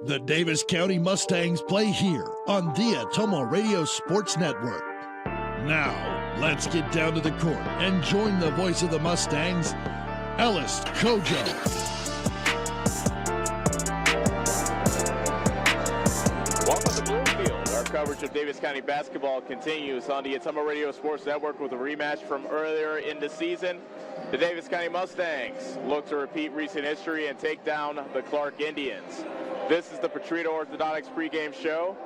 The Davis County Mustangs play here on the Atomo Radio Sports Network. Now, let's get down to the court and join the voice of the Mustangs, Ellis Kojo. Welcome to Bloomfield. Our coverage of Davis County basketball continues on the Atomo Radio Sports Network with a rematch from earlier in the season. The Davis County Mustangs look to repeat recent history and take down the Clarke Indians. This is the Petrito Orthodontics pregame show.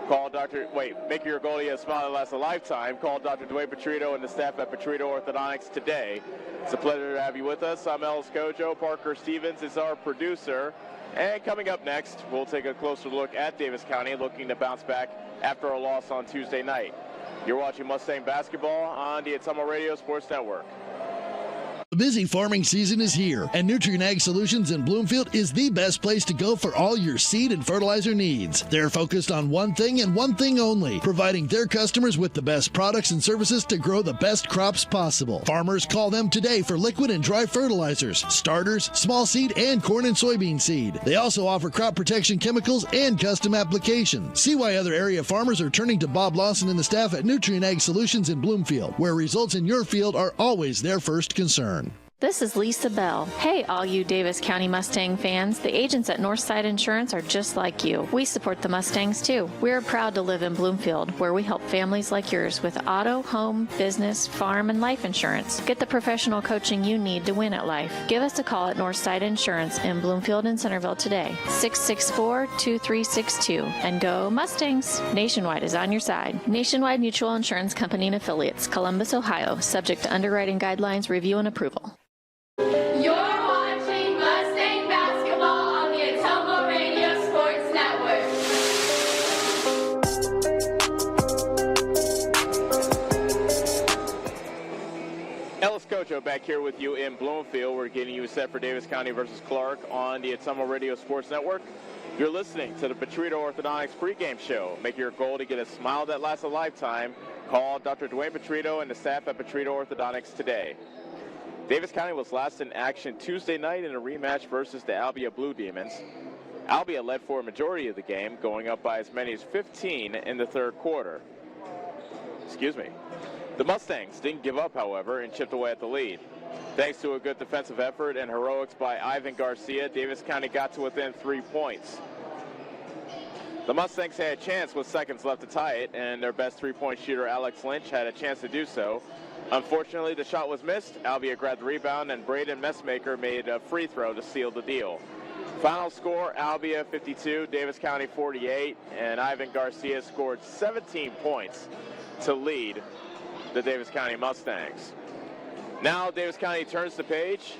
Call make your goalie a smile that lasts a lifetime. Call Dr. Dwayne Petrito and the staff at Petrito Orthodontics today. It's a pleasure to have you with us. I'm Ellis Kojo. Parker Stevens is our producer. And coming up next, we'll take a closer look at Davis County, looking to bounce back after a loss on Tuesday night. You're watching Mustang basketball on the Atomo Radio Sports Network. The busy farming season is here, and Nutrient Ag Solutions in Bloomfield is the best place to go for all your seed and fertilizer needs. They're focused on one thing and one thing only, providing their customers with the best products and services to grow the best crops possible. Farmers call them today for liquid and dry fertilizers, starters, small seed, and corn and soybean seed. They also offer crop protection chemicals and custom applications. See why other area farmers are turning to Bob Lawson and the staff at Nutrient Ag Solutions in Bloomfield, where results in your field are always their first concern. This is Lisa Bell. Hey, all you Davis County Mustang fans. The agents at Northside Insurance are just like you. We support the Mustangs, too. We're proud to live in Bloomfield, where we help families like yours with auto, home, business, farm, and life insurance. Get the professional coaching you need to win at life. Give us a call at Northside Insurance in Bloomfield and Centerville today, 664-2362. And go Mustangs! Nationwide is on your side. Nationwide Mutual Insurance Company and Affiliates, Columbus, Ohio, subject to underwriting guidelines, review, and approval. You're watching Mustang basketball on the Atomo Radio Sports Network. Ellis Kojo back here with you in Bloomfield. We're getting you set for Davis County versus Clarke on the Atomo Radio Sports Network. You're listening to the Petrito Orthodontics pregame show. Make your goal to get a smile that lasts a lifetime. Call Dr. Dwayne Petrito and the staff at Petrito Orthodontics today. Davis County was last in action Tuesday night in a rematch versus the Albia Blue Demons. Albia led for a majority of the game, going up by as many as 15 in the third quarter. The Mustangs didn't give up, however, and chipped away at the lead. Thanks to a good defensive effort and heroics by Ivan Garcia, Davis County got to within 3 points. The Mustangs had a chance with seconds left to tie it, and their best three-point shooter, Alex Lynch, had a chance to do so. Unfortunately, the shot was missed. Albia grabbed the rebound, and Braden Messmaker made a free throw to seal the deal. Final score, Albia 52, Davis County 48, and Ivan Garcia scored 17 points to lead the Davis County Mustangs. Now Davis County turns the page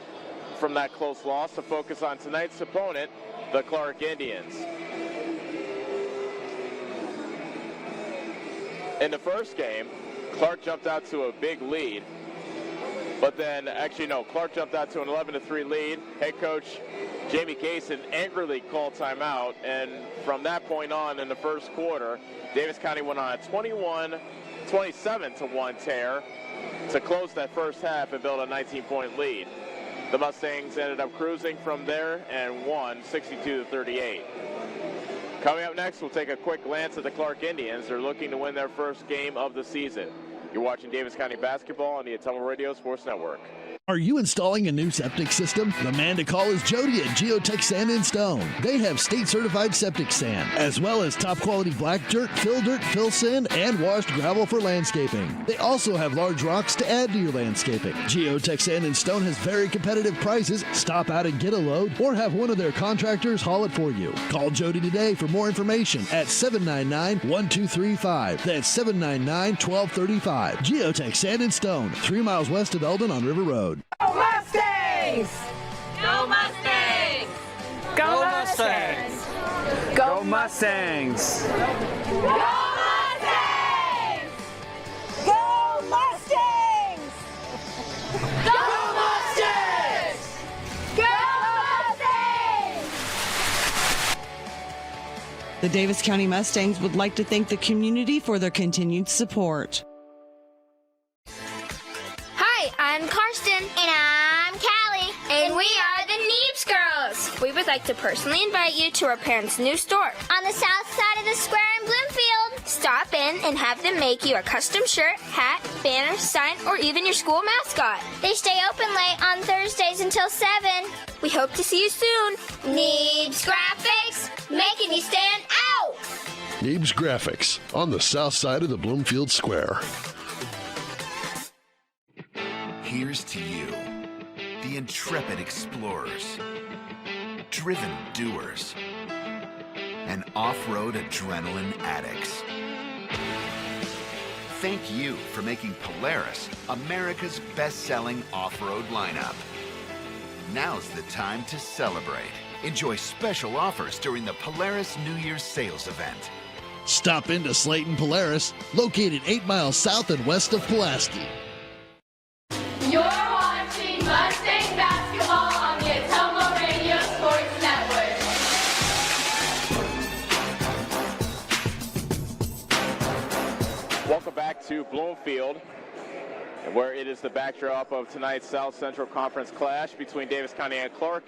from that close loss to focus on tonight's opponent, the Clarke Indians. In the first game, Clarke jumped out to a big lead, but then, Clarke jumped out to an 11-3 lead. Head coach Jamie Cason angrily called timeout, and from that point on in the first quarter, Davis County went on a 27-1 tear to close that first half and build a 19-point lead. The Mustangs ended up cruising from there and won 62-38. Coming up next, we'll take a quick glance at the Clarke Indians. They're looking to win their first game of the season. You're watching Davis County basketball on the Atomo Radio Sports Network. Are you installing a new septic system? The man to call is Jody at Geotech Sand and Stone. They have state-certified septic sand, as well as top-quality black dirt, fill sand, and washed gravel for landscaping. They also have large rocks to add to your landscaping. Geotech Sand and Stone has very competitive prices. Stop out and get a load, or have one of their contractors haul it for you. Call Jody today for more information at 799-1235. That's 799-1235. Geotech Sand and Stone, 3 miles west of Eldon on River Road. Go Mustangs! Go Mustangs! Go Mustangs! Go Mustangs! Go Mustangs! Go Mustangs! Go Mustangs! Go Mustangs! The Davis County Mustangs would like to thank the community for their continued support. Hi, I'm Karsten. And I'm Callie. And we are the Neeps Girls. We would like to personally invite you to our parents' new store On the south side of the square in Bloomfield. Stop in and have them make you a custom shirt, hat, banner, sign, or even your school mascot. They stay open late on Thursdays until 7. We hope to see you soon. Neebs Graphics, making you stand out. Neebs Graphics on the south side of the Bloomfield Square. Here's to you, the intrepid explorers, driven doers, and off-road adrenaline addicts. Thank you for making Polaris America's best-selling off-road lineup. Now's the time to celebrate. Enjoy special offers during the Polaris New Year's sales event. Stop into Slayton Polaris, located 8 miles south and west of Pulaski. You're watching Mustang basketball on the Atomo Radio Sports Network. Welcome back to Bloomfield, where it is the backdrop of tonight's South Central Conference clash between Davis County and Clarke.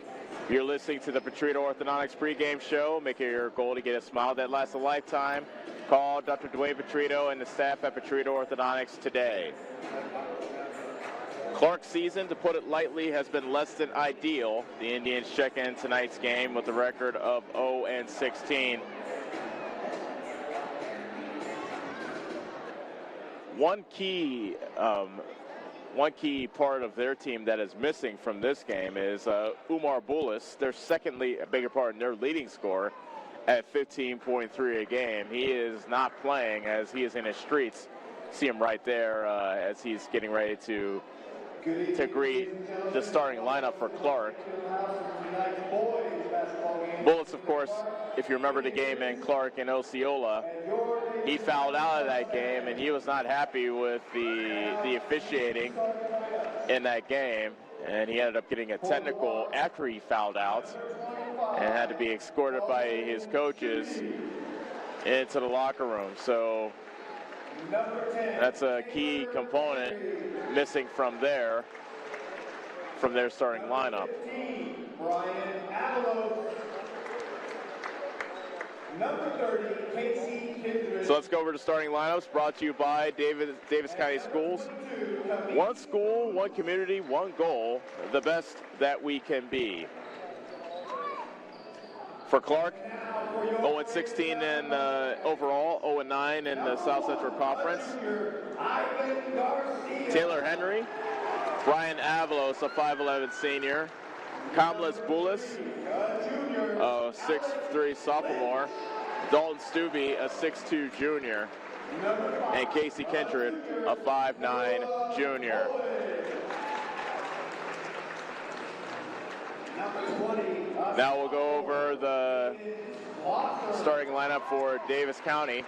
You're listening to the Petrito Orthodontics pregame show. Make it your goal to get a smile that lasts a lifetime. Call Dr. Dwayne Petrito and the staff at Petrito Orthodontics today. Clarke's season, to put it lightly, has been less than ideal. The Indians check in tonight's game with a record of 0-16. One key part of their team that is missing from this game is Umar Bullis, their their leading scorer at 15.3 a game. He is not playing as he is in his streets. See him right there as he's getting ready to greet the starting lineup for Clarke. Bullis, of course, if you remember the game in Clarke and Osceola, he fouled out of that game, and he was not happy with the officiating in that game, and he ended up getting a technical after he fouled out and had to be escorted by his coaches into the locker room. So that's a key component missing from their starting lineup. So let's go over to starting lineups, brought to you by Davis County Schools. One school, one community, one goal, the best that we can be. For Clarke, 0-16 in overall, 0-9 in the South Central Conference. Taylor Henry, Brian Avalos, a 5'11 senior. Kamlis Bullis, a 6'3 sophomore. Dalton Stubbe, a 6'2 junior. And Casey Kindred, a 5'9 junior. Now we'll go over the starting lineup for Davis County.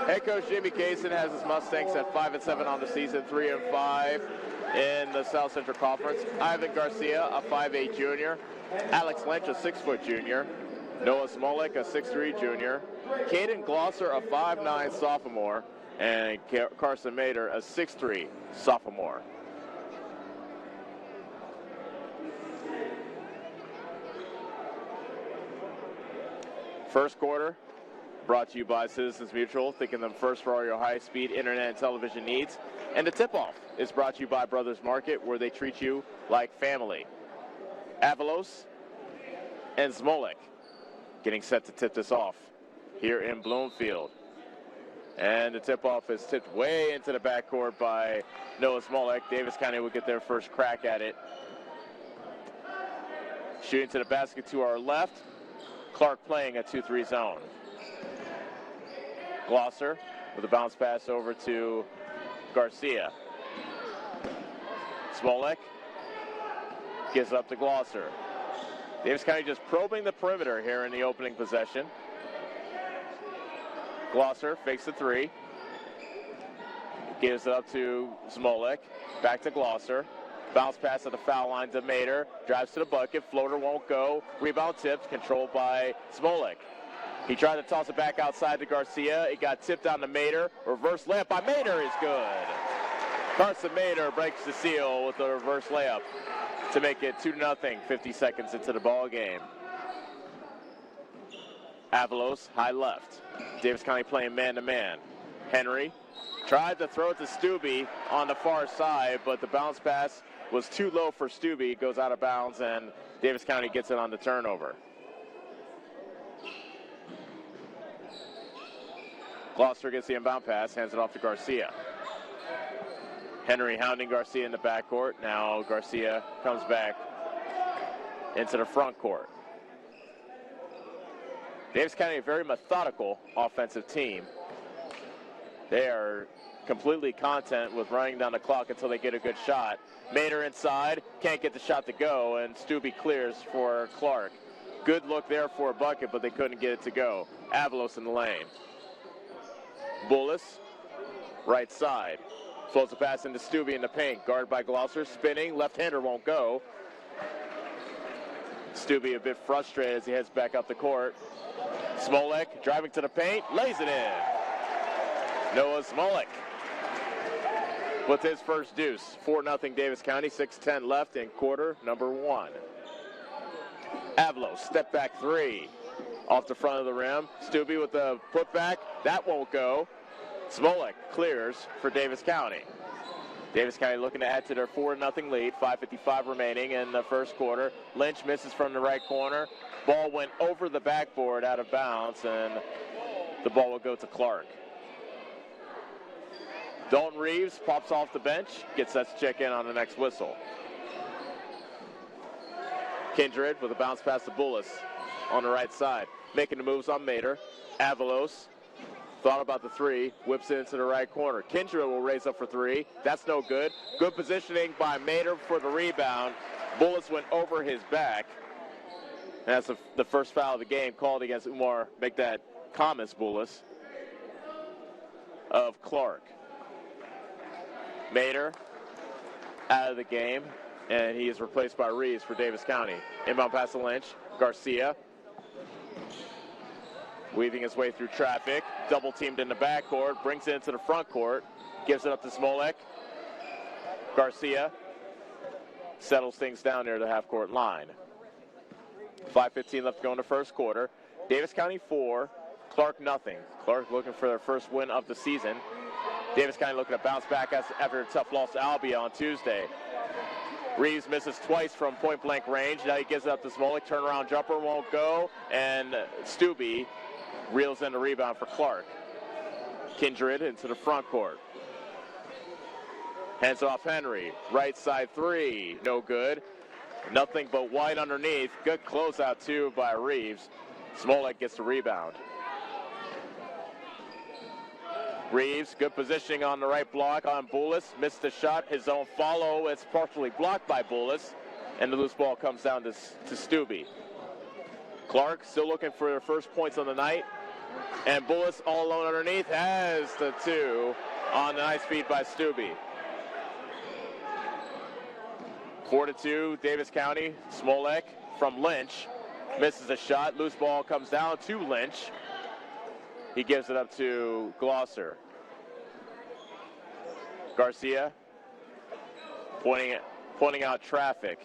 Head coach Jimmy Kaysen has his Mustangs at 5-7 on the season, 3-5 in the South Central Conference. Ivan Garcia, a 5'8 junior. Alex Lynch, a 6' junior. Noah Smolik, a 6'3 junior. Caden Glosser, a 5'9 sophomore. And Carson Mader, a 6'3 sophomore. First quarter, brought to you by Citizens Mutual, thinking them first for all your high-speed internet and television needs. And the tip-off is brought to you by Brothers Market, where they treat you like family. Avalos and Smolik getting set to tip this off here in Bloomfield. And the tip-off is tipped way into the backcourt by Noah Smolik. Davis County will get their first crack at it. Shooting to the basket to our left. Clarke playing a 2-3 zone. Glosser with a bounce pass over to Garcia. Smolik gives it up to Glosser. Davis County just probing the perimeter here in the opening possession. Glosser fakes the three. Gives it up to Smolik. Back to Glosser. Bounce pass at the foul line to Mader. Drives to the bucket. Floater won't go. Rebound tipped. Controlled by Smolik. He tried to toss it back outside to Garcia. It got tipped down to Mader. Reverse layup by Mader is good. Carson Mader breaks the seal with a reverse layup to make it 2-0, 50 seconds into the ball game. Avalos, high left. Davis County playing man-to-man. Henry tried to throw it to Stubbe on the far side, but the bounce pass was too low for Stubbe. Goes out of bounds, and Davis County gets it on the turnover. Gloucester gets the inbound pass, hands it off to Garcia. Henry hounding Garcia in the backcourt. Now Garcia comes back into the front court. Davis County, a very methodical offensive team. They are completely content with running down the clock until they get a good shot. Mater inside, can't get the shot to go, and Stubbe clears for Clarke. Good look there for a bucket, but they couldn't get it to go. Avalos in the lane. Bullis, right side. Floats a pass into Stubbe in the paint. Guarded by Gloucester, spinning. Left-hander won't go. Stubbe a bit frustrated as he heads back up the court. Smolek driving to the paint, lays it in. Noah Smolek with his first deuce. 4-0 Davis County, 6:10 left in quarter number 1. Avalos, step back three. Off the front of the rim. Stubbe with the putback. That won't go. Smolek clears for Davis County. Davis County looking to add to their 4-0 lead. 5:55 remaining in the first quarter. Lynch misses from the right corner. Ball went over the backboard out of bounds, and the ball will go to Clarke. Dalton Reeves pops off the bench, gets us to check in on the next whistle. Kindred with a bounce pass to Bullis on the right side. Making the moves on Mater. Avalos thought about the three, whips it into the right corner. Kindred will raise up for three. That's no good. Good positioning by Mater for the rebound. Bullis went over his back. And that's the first foul of the game called against Umar Bullis of Clarke. Mater out of the game, and he is replaced by Reeves for Davis County. Inbound pass to Lynch. Garcia weaving his way through traffic. Double teamed in the backcourt, brings it into the front court, gives it up to Smolek. Garcia settles things down near the half-court line. 5:15 left to go in the first quarter. Davis County 4, Clarke nothing. Clarke looking for their first win of the season. Davis County looking to bounce back after a tough loss to Albia on Tuesday. Reeves misses twice from point-blank range. Now he gives it up to Smolek. Turnaround jumper won't go, and Stubbe reels in the rebound for Clarke. Kindred into the front court. Hands off Henry. Right side three. No good. Nothing but white underneath. Good closeout, too, by Reeves. Smolek gets the rebound. Reeves, good positioning on the right block on Bullis. Missed the shot. His own follow. It's partially blocked by Bullis. And the loose ball comes down to Stubbe. Clarke still looking for their first points on the night. And Bullis all alone underneath has the two on the nice feed by Stubbe. 4-2, Davis County. Smolek from Lynch. Misses a shot. Loose ball comes down to Lynch. He gives it up to Gloucester. Garcia pointing out traffic.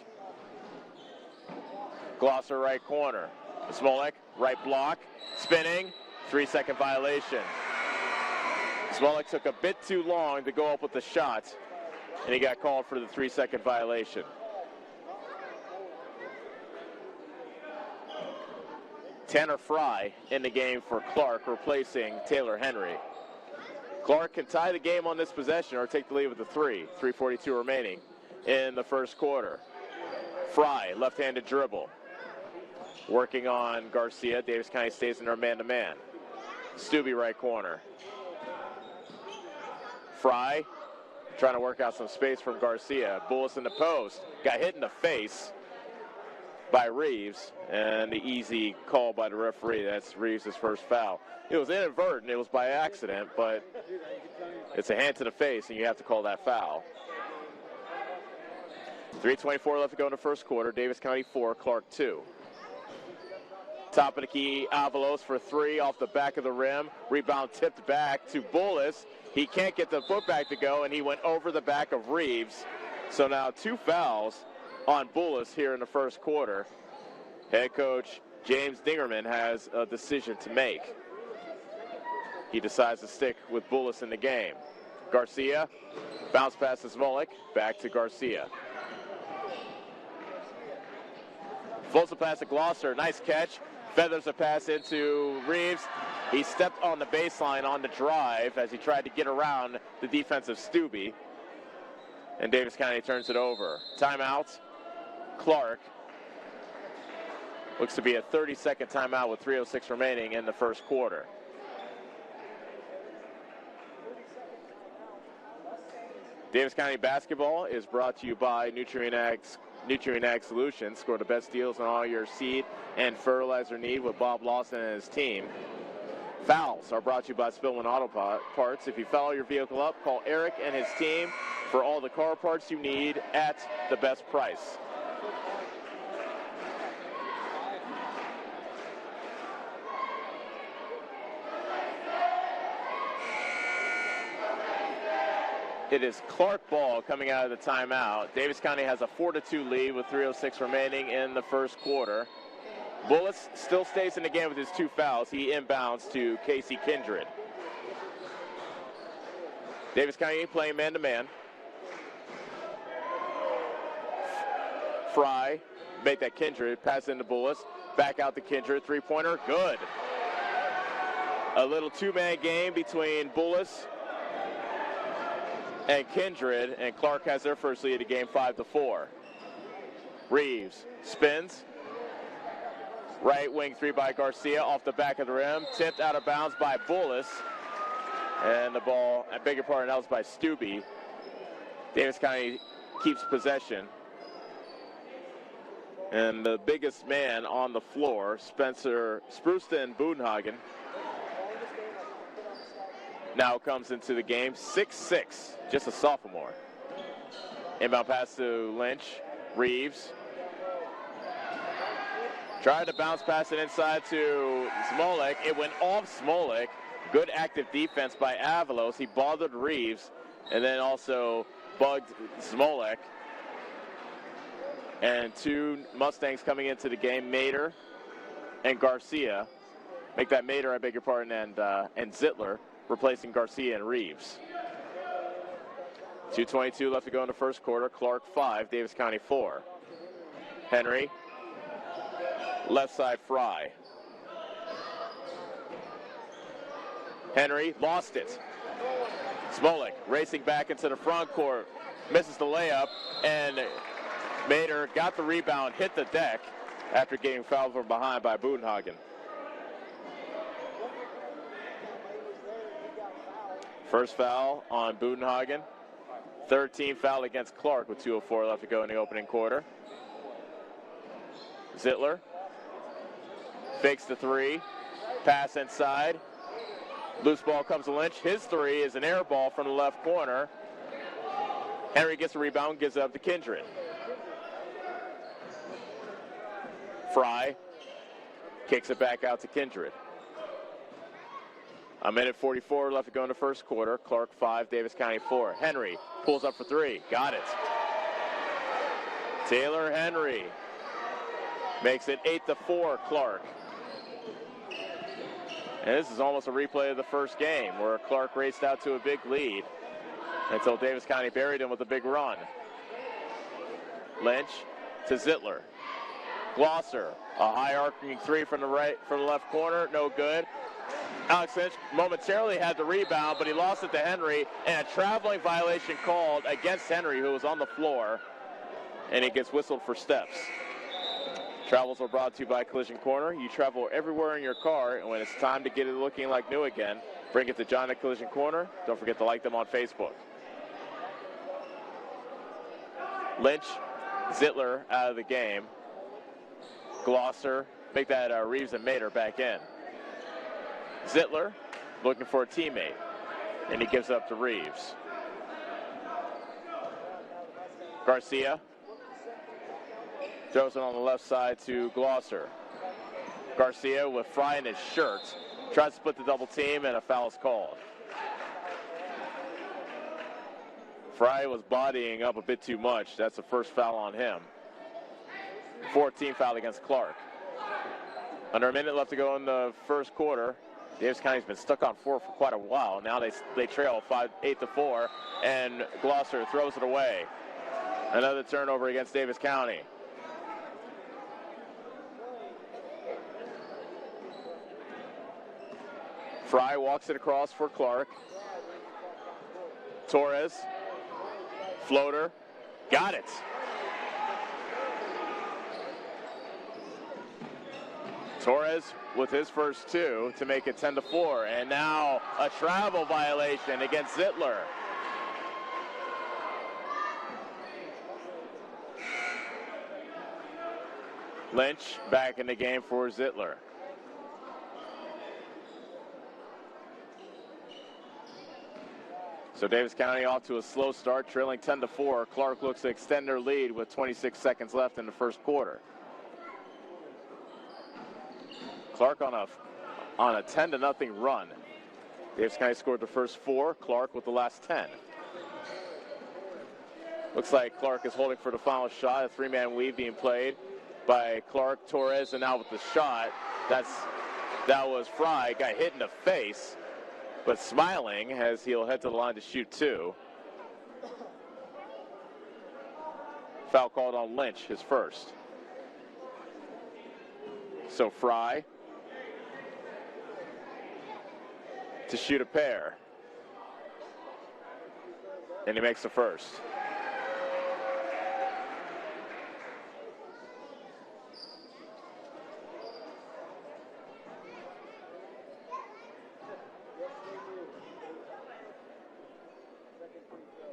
Gloucester right corner. Smolek, right block. Spinning. 3-second violation. Smolek took a bit too long to go up with the shot, and he got called for the 3-second violation. Tanner Fry in the game for Clarke, replacing Taylor Henry. Clarke can tie the game on this possession or take the lead with a 3:42 remaining in the first quarter. Fry, left-handed dribble. Working on Garcia. Davis County stays in their man-to-man. Stubbe right corner. Fry trying to work out some space from Garcia. Bullis in the post. Got hit in the face by Reeves, and the easy call by the referee. That's Reeves' first foul. It was inadvertent. It was by accident, but it's a hand to the face, and you have to call that foul. 3:24 left to go in the first quarter. Davis County 4, Clarke 2. Top of the key, Avalos for three off the back of the rim. Rebound tipped back to Bullis. He can't get the putback to go, and he went over the back of Reeves. So now two fouls on Bullis here in the first quarter. Head coach James Dingerman has a decision to make. He decides to stick with Bullis in the game. Garcia, bounce pass to Smolik, back to Garcia. Floats the pass to Gloucester, nice catch. Feathers a pass into Reeves. He stepped on the baseline on the drive as he tried to get around the defensive Stubbe. And Davis County turns it over. Timeout, Clarke. Looks to be a 30-second timeout with 3:06 remaining in the first quarter. Davis County basketball is brought to you by Nutrient Ag Solutions. Score the best deals on all your seed and fertilizer need with Bob Lawson and his team. Fouls are brought to you by Spillman Auto Parts. If you foul your vehicle up, call Eric and his team for all the car parts you need at the best price. It is Clarke ball coming out of the timeout. Davis County has a 4-2 lead with 3:06 remaining in the first quarter. Bullis still stays in the game with his 2 fouls. He inbounds to Casey Kindred. Davis County playing man-to-man. Fry, make that Kindred, pass into Bullis, back out to Kindred, 3-pointer, good. A little 2-man game between Bullis and Kindred, and Clarke has their first lead of game 5-4. Reeves spins. Right wing 3 by Garcia off the back of the rim. Tipped out of bounds by Bullis. And the ball, I beg your pardon, that was by Stubbe. Davis County keeps possession. And the biggest man on the floor, Spencer Spruceton Budenhagen, now comes into the game. 6'6", just a sophomore. Inbound pass to Lynch. Reeves. Tried to bounce pass it inside to Smolik. It went off Smolik. Good active defense by Avalos. He bothered Reeves and then also bugged Smolik. And 2 Mustangs coming into the game, Mater and Garcia. Make that Mater, I beg your pardon, and Zittler, replacing Garcia and Reeves. 2:22 left to go in the first quarter. Clarke 5, Davis County 4. Henry, left side Fry. Henry lost it. Smolik racing back into the front court, misses the layup, and Mater got the rebound, hit the deck after getting fouled from behind by Budenhagen. First foul on Budenhagen. 13 foul against Clarke with 2:04 left to go in the opening quarter. Zittler fakes the 3, pass inside. Loose ball comes to Lynch. His 3 is an air ball from the left corner. Henry gets the rebound, gives it up to Kindred. Fry kicks it back out to Kindred. A minute 44 left to go in the first quarter. Clarke 5, Davis County 4. Henry pulls up for 3. Got it. Taylor Henry makes it 8-4 Clarke. And this is almost a replay of the first game where Clarke raced out to a big lead until Davis County buried him with a big run. Lynch to Zittler. Gloucester, a high arcing 3 from the left corner, no good. Alex Lynch momentarily had the rebound, but he lost it to Henry, and a traveling violation called against Henry, who was on the floor, and he gets whistled for steps. Travels are brought to you by Collision Corner. You travel everywhere in your car, and when it's time to get it looking like new again, bring it to John at Collision Corner. Don't forget to like them on Facebook. Lynch, Zittler out of the game. Gloucester, make that Reeves and Mater back in. Zittler looking for a teammate, and he gives it up to Reeves. Garcia throws it on the left side to Gloucester. Garcia with Fry in his shirt, tries to split the double team, and a foul is called. Fry was bodying up a bit too much. That's the first foul on him. 14 foul against Clarke. Under a minute left to go in the first quarter. Davis County's been stuck on 4 for quite a while. Now they trail 8-4, and Gloucester throws it away. Another turnover against Davis County. Fry walks it across for Clarke. Torres, floater, got it. Torres with his first 2 to make it 10-4, and now a travel violation against Zittler. Lynch back in the game for Zittler. So Davis County off to a slow start, trailing 10-4. Clarke looks to extend their lead with 26 seconds left in the first quarter. Clarke on a 10-0 run. Davis County scored the first 4. Clarke with the last 10. Looks like Clarke is holding for the final shot. A 3-man weave being played by Clarke, Torres, and now with the shot. That was Fry. Got hit in the face, but smiling as he'll head to the line to shoot 2. Foul called on Lynch, his first. So Fry to shoot a pair. And he makes the first.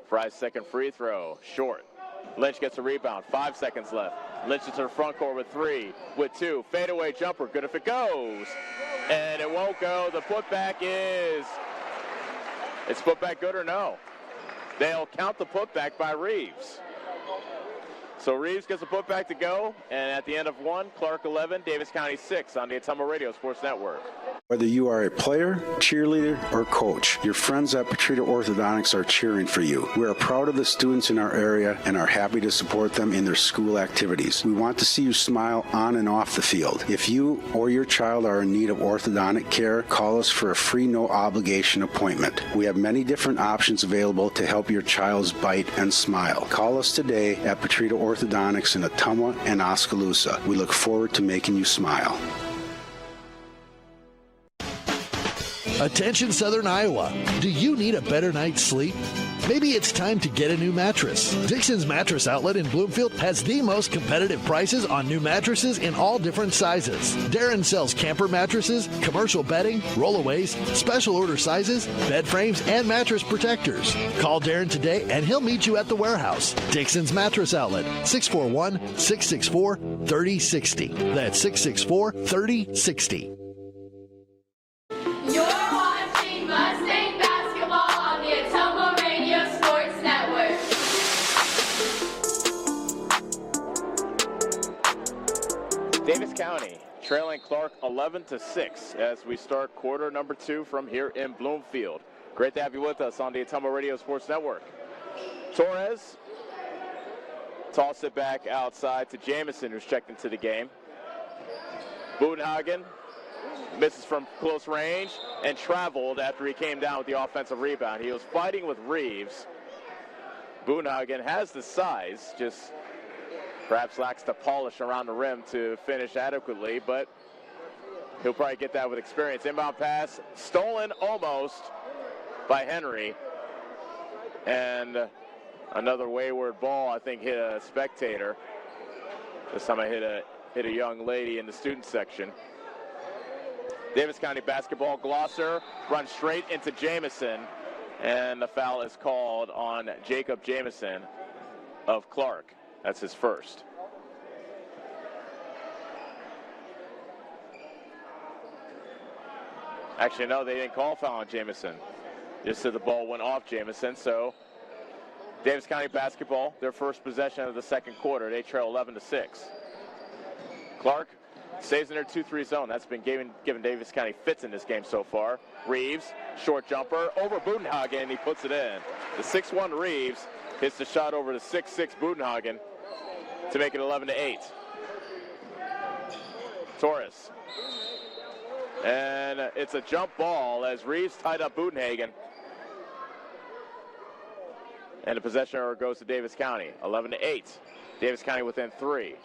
Fry's second free throw, short. Lynch gets a rebound, 5 seconds left. Lynch is to the front court with 3, with 2. Fadeaway jumper, good if it goes. And it won't go. The putback is, it's putback good or no? They'll count the putback by Reeves. So Reeves gets a putback to go, and at the end of 1, Clarke 11, Davis County 6 on the Ottumwa Radio Sports Network. Whether you are a player, cheerleader, or coach, your friends at Petrita Orthodontics are cheering for you. We are proud of the students in our area and are happy to support them in their school activities. We want to see you smile on and off the field. If you or your child are in need of orthodontic care, call us for a free no-obligation appointment. We have many different options available to help your child's bite and smile. Call us today at Petrita Orthodontics in Ottumwa and Oskaloosa. We look forward to making you smile. Attention Southern Iowa, do you need a better night's sleep? Maybe it's time to get a new mattress. Dixon's Mattress Outlet in Bloomfield has the most competitive prices on new mattresses in all different sizes. Darren sells camper mattresses, commercial bedding, rollaways, special order sizes, bed frames, and mattress protectors. Call Darren today and he'll meet you at the warehouse. Dixon's Mattress Outlet, 641-664-3060. That's 664-3060. You're watching Mustang basketball on the Ottumwa Radio Sports Network. Davis County trailing Clarke 11-6 as we start quarter number 2 from here in Bloomfield. Great to have you with us on the Ottumwa Radio Sports Network. Torres toss it back outside to Jamison, who's checked into the game. Budenhagen misses from close range and traveled after he came down with the offensive rebound. He was fighting with Reeves. Budenhagen has the size, just perhaps lacks the polish around the rim to finish adequately, but he'll probably get that with experience. Inbound pass, stolen almost by Henry. And another wayward ball, I think, hit a spectator. This time I hit a young lady in the student section. Davis County basketball. Gloucester runs straight into Jamison, and the foul is called on Jacob Jamison of Clarke. That's his first. Actually, no, they didn't call foul on Jamison. Just said the ball went off Jamison. So Davis County basketball, their first possession of the second quarter. They trail 11-6. Clarke stays in their 2-3 zone. That's been given Davis County fits in this game so far. Reeves, short jumper over Budenhagen, and he puts it in. The 6'1 Reeves hits the shot over the 6'6 Budenhagen to make it 11-8. Torres. And it's a jump ball as Reeves tied up Budenhagen. And the possession error goes to Davis County, 11-8. Davis County within 3.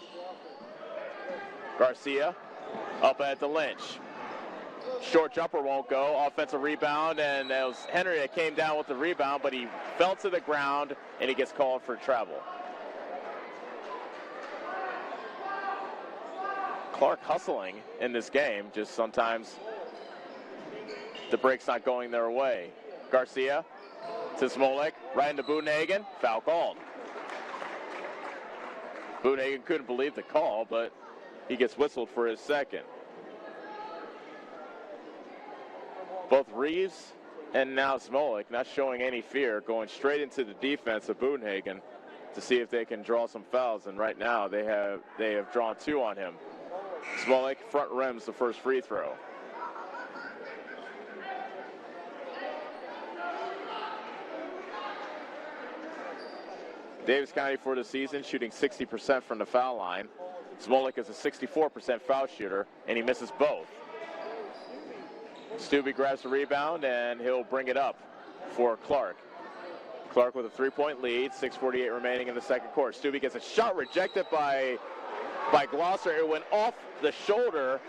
Garcia up at the Lynch. Short jumper won't go. Offensive rebound, and it was Henry that came down with the rebound, but he fell to the ground, and he gets called for travel. Clarke hustling in this game, just sometimes the break's not going their way. Garcia to Smolik, right into Budenhagen, foul called. Budenhagen couldn't believe the call, but he gets whistled for his second. Both Reeves and now Smolik not showing any fear, going straight into the defense of Budenhagen to see if they can draw some fouls, and right now they have drawn 2 on him. Smolik front rims the first free throw. Davis County for the season shooting 60% from the foul line. Smolik is a 64% foul shooter, and he misses both. Stubbe grabs the rebound, and he'll bring it up for Clarke. Clarke with a 3-point lead, 6:48 remaining in the second quarter. Stubbe gets a shot rejected by Glosser. It went off the shoulder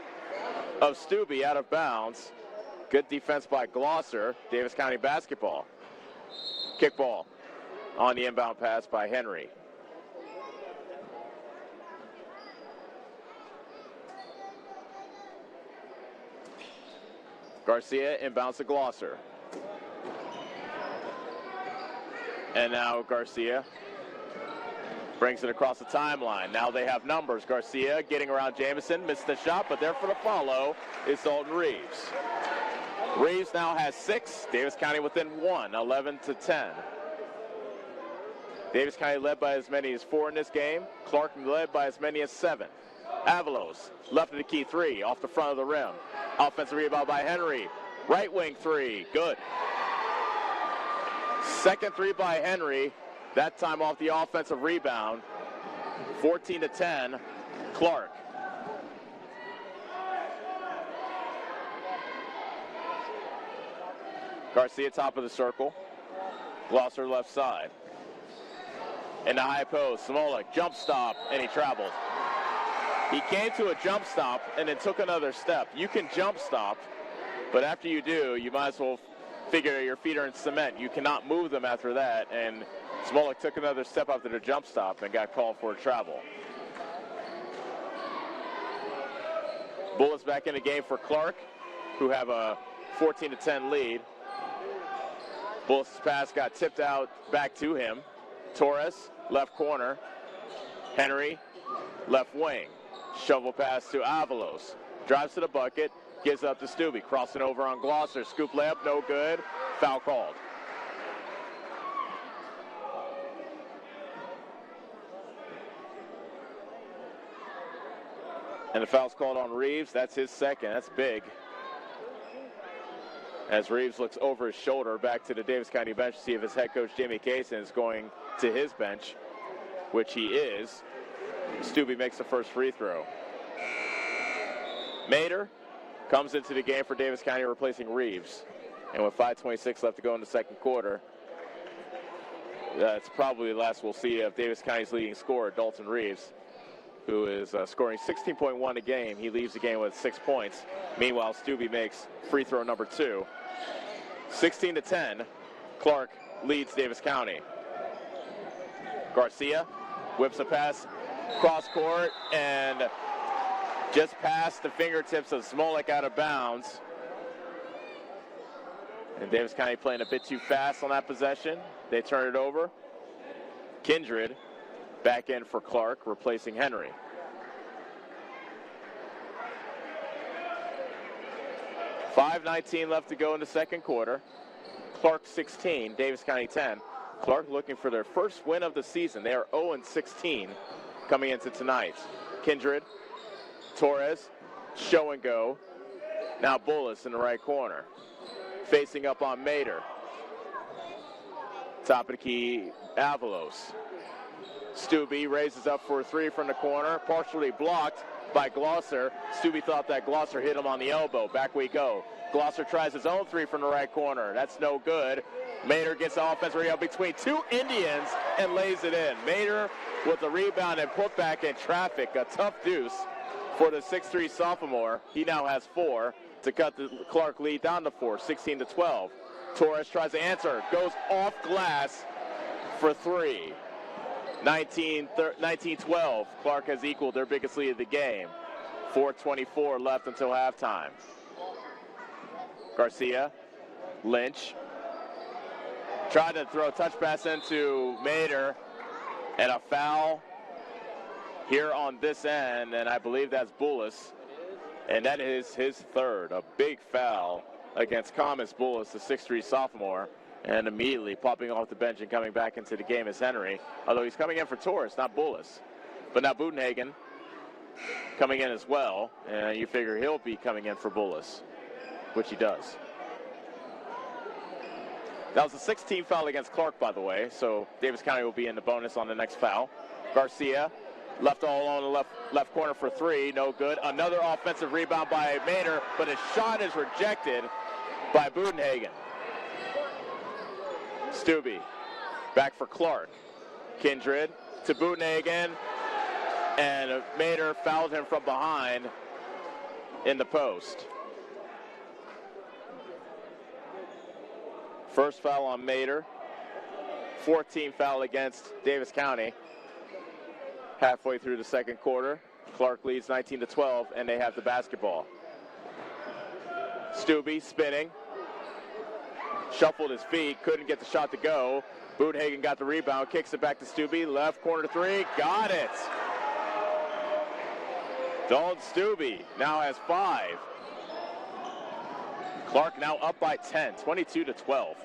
of Stubbe out of bounds. Good defense by Glosser. Davis County basketball. Kickball on the inbound pass by Henry. Garcia inbounds to Glosser. And now Garcia brings it across the timeline. Now they have numbers. Garcia getting around Jamison, missed the shot, but there for the follow is Dalton Reeves. Reeves now has 6. Davis County within 1, 11-10. Davis County led by as many as 4 in this game. Clarke led by as many as 7. Avalos, left of the key 3, off the front of the rim. Offensive rebound by Henry. Right wing 3, good. Second 3 by Henry, that time off the offensive rebound. 14-10, Clarke. Garcia top of the circle. Glosser left side. In the high post, Smolik, jump stop, and he traveled. He came to a jump stop and then took another step. You can jump stop, but after you do, you might as well figure your feet are in cement. You cannot move them after that, and Smolik took another step after the jump stop and got called for a travel. Bullets back in the game for Clarke, who have a 14-10 lead. Bullets' pass got tipped out back to him. Torres, left corner. Henry, left wing. Shovel pass to Avalos. Drives to the bucket, gives up to Stubbe. Crossing over on Glosser. Scoop layup, no good. Foul called. And the foul's called on Reeves. That's his second. That's big. As Reeves looks over his shoulder back to the Davis County bench to see if his head coach, Jimmy Kaysen, is going to his bench, which he is. Stubbe makes the first free throw. Mader comes into the game for Davis County, replacing Reeves. And with 5:26 left to go in the second quarter, that's probably the last we'll see of Davis County's leading scorer, Dalton Reeves, who is scoring 16.1 a game. He leaves the game with 6 points. Meanwhile, Stubbe makes free throw number 2. 16-10, Clarke leads Davis County. Garcia whips a pass cross court and just past the fingertips of Smolik out of bounds. And Davis County playing a bit too fast on that possession. They turn it over. Kindred back in for Clarke, replacing Henry. .5:19 left to go in the second quarter. Clarke 16, Davis County 10. Clarke looking for their first win of the season. They are 0-16 coming into tonight. Kindred, Torres, show and go. Now Bullis in the right corner. Facing up on Mader. Top of the key, Avalos. Stubbe raises up for a three from the corner, partially blocked by Glosser. Stubbe thought that Glosser hit him on the elbow. Back we go. Glosser tries his own three from the right corner. That's no good. Mater gets the offense rebound between two Indians and lays it in. Mater with the rebound and put back in traffic. A tough deuce for the 6'3 sophomore. He now has 4 to cut the Clarke lead down to 4, 16-12. Torres tries to answer, goes off glass for 3. 19-12. Clarke has equaled their biggest lead of the game. 4:24 left until halftime. Garcia, Lynch, tried to throw a touch pass into Mater, and a foul here on this end, and I believe that's Bullis, and that is his third. A big foul against Thomas Bullis, the 6'3 sophomore, and immediately popping off the bench and coming back into the game is Henry, although he's coming in for Torres, not Bullis. But now Budenhagen coming in as well, and you figure he'll be coming in for Bullis, which he does. That was a 16th foul against Clarke, by the way, so Davis County will be in the bonus on the next foul. Garcia left all alone in the left corner for 3, no good. Another offensive rebound by Mater, but his shot is rejected by Budenhagen. Stubbe back for Clarke. Kindred to Budenhagen, and Mater fouled him from behind in the post. First foul on Mater. 14th foul against Davis County. Halfway through the second quarter, Clarke leads 19-12, and they have the basketball. Stubbe spinning. Shuffled his feet, couldn't get the shot to go. Budenhagen got the rebound, kicks it back to Stubbe. Left corner 3, got it. Dalton Stubbe now has 5. Clarke now up by 10, 22-12.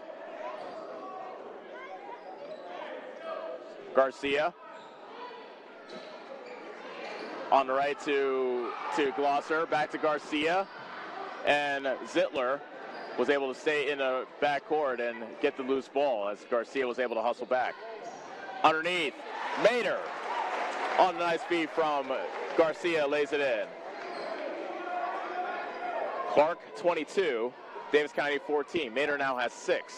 Garcia on the right to Glosser, back to Garcia, and Zittler was able to stay in the backcourt and get the loose ball as Garcia was able to hustle back. Underneath, Mater on a nice feed from Garcia, lays it in. Clarke 22, Davis County 14. Mater now has 6.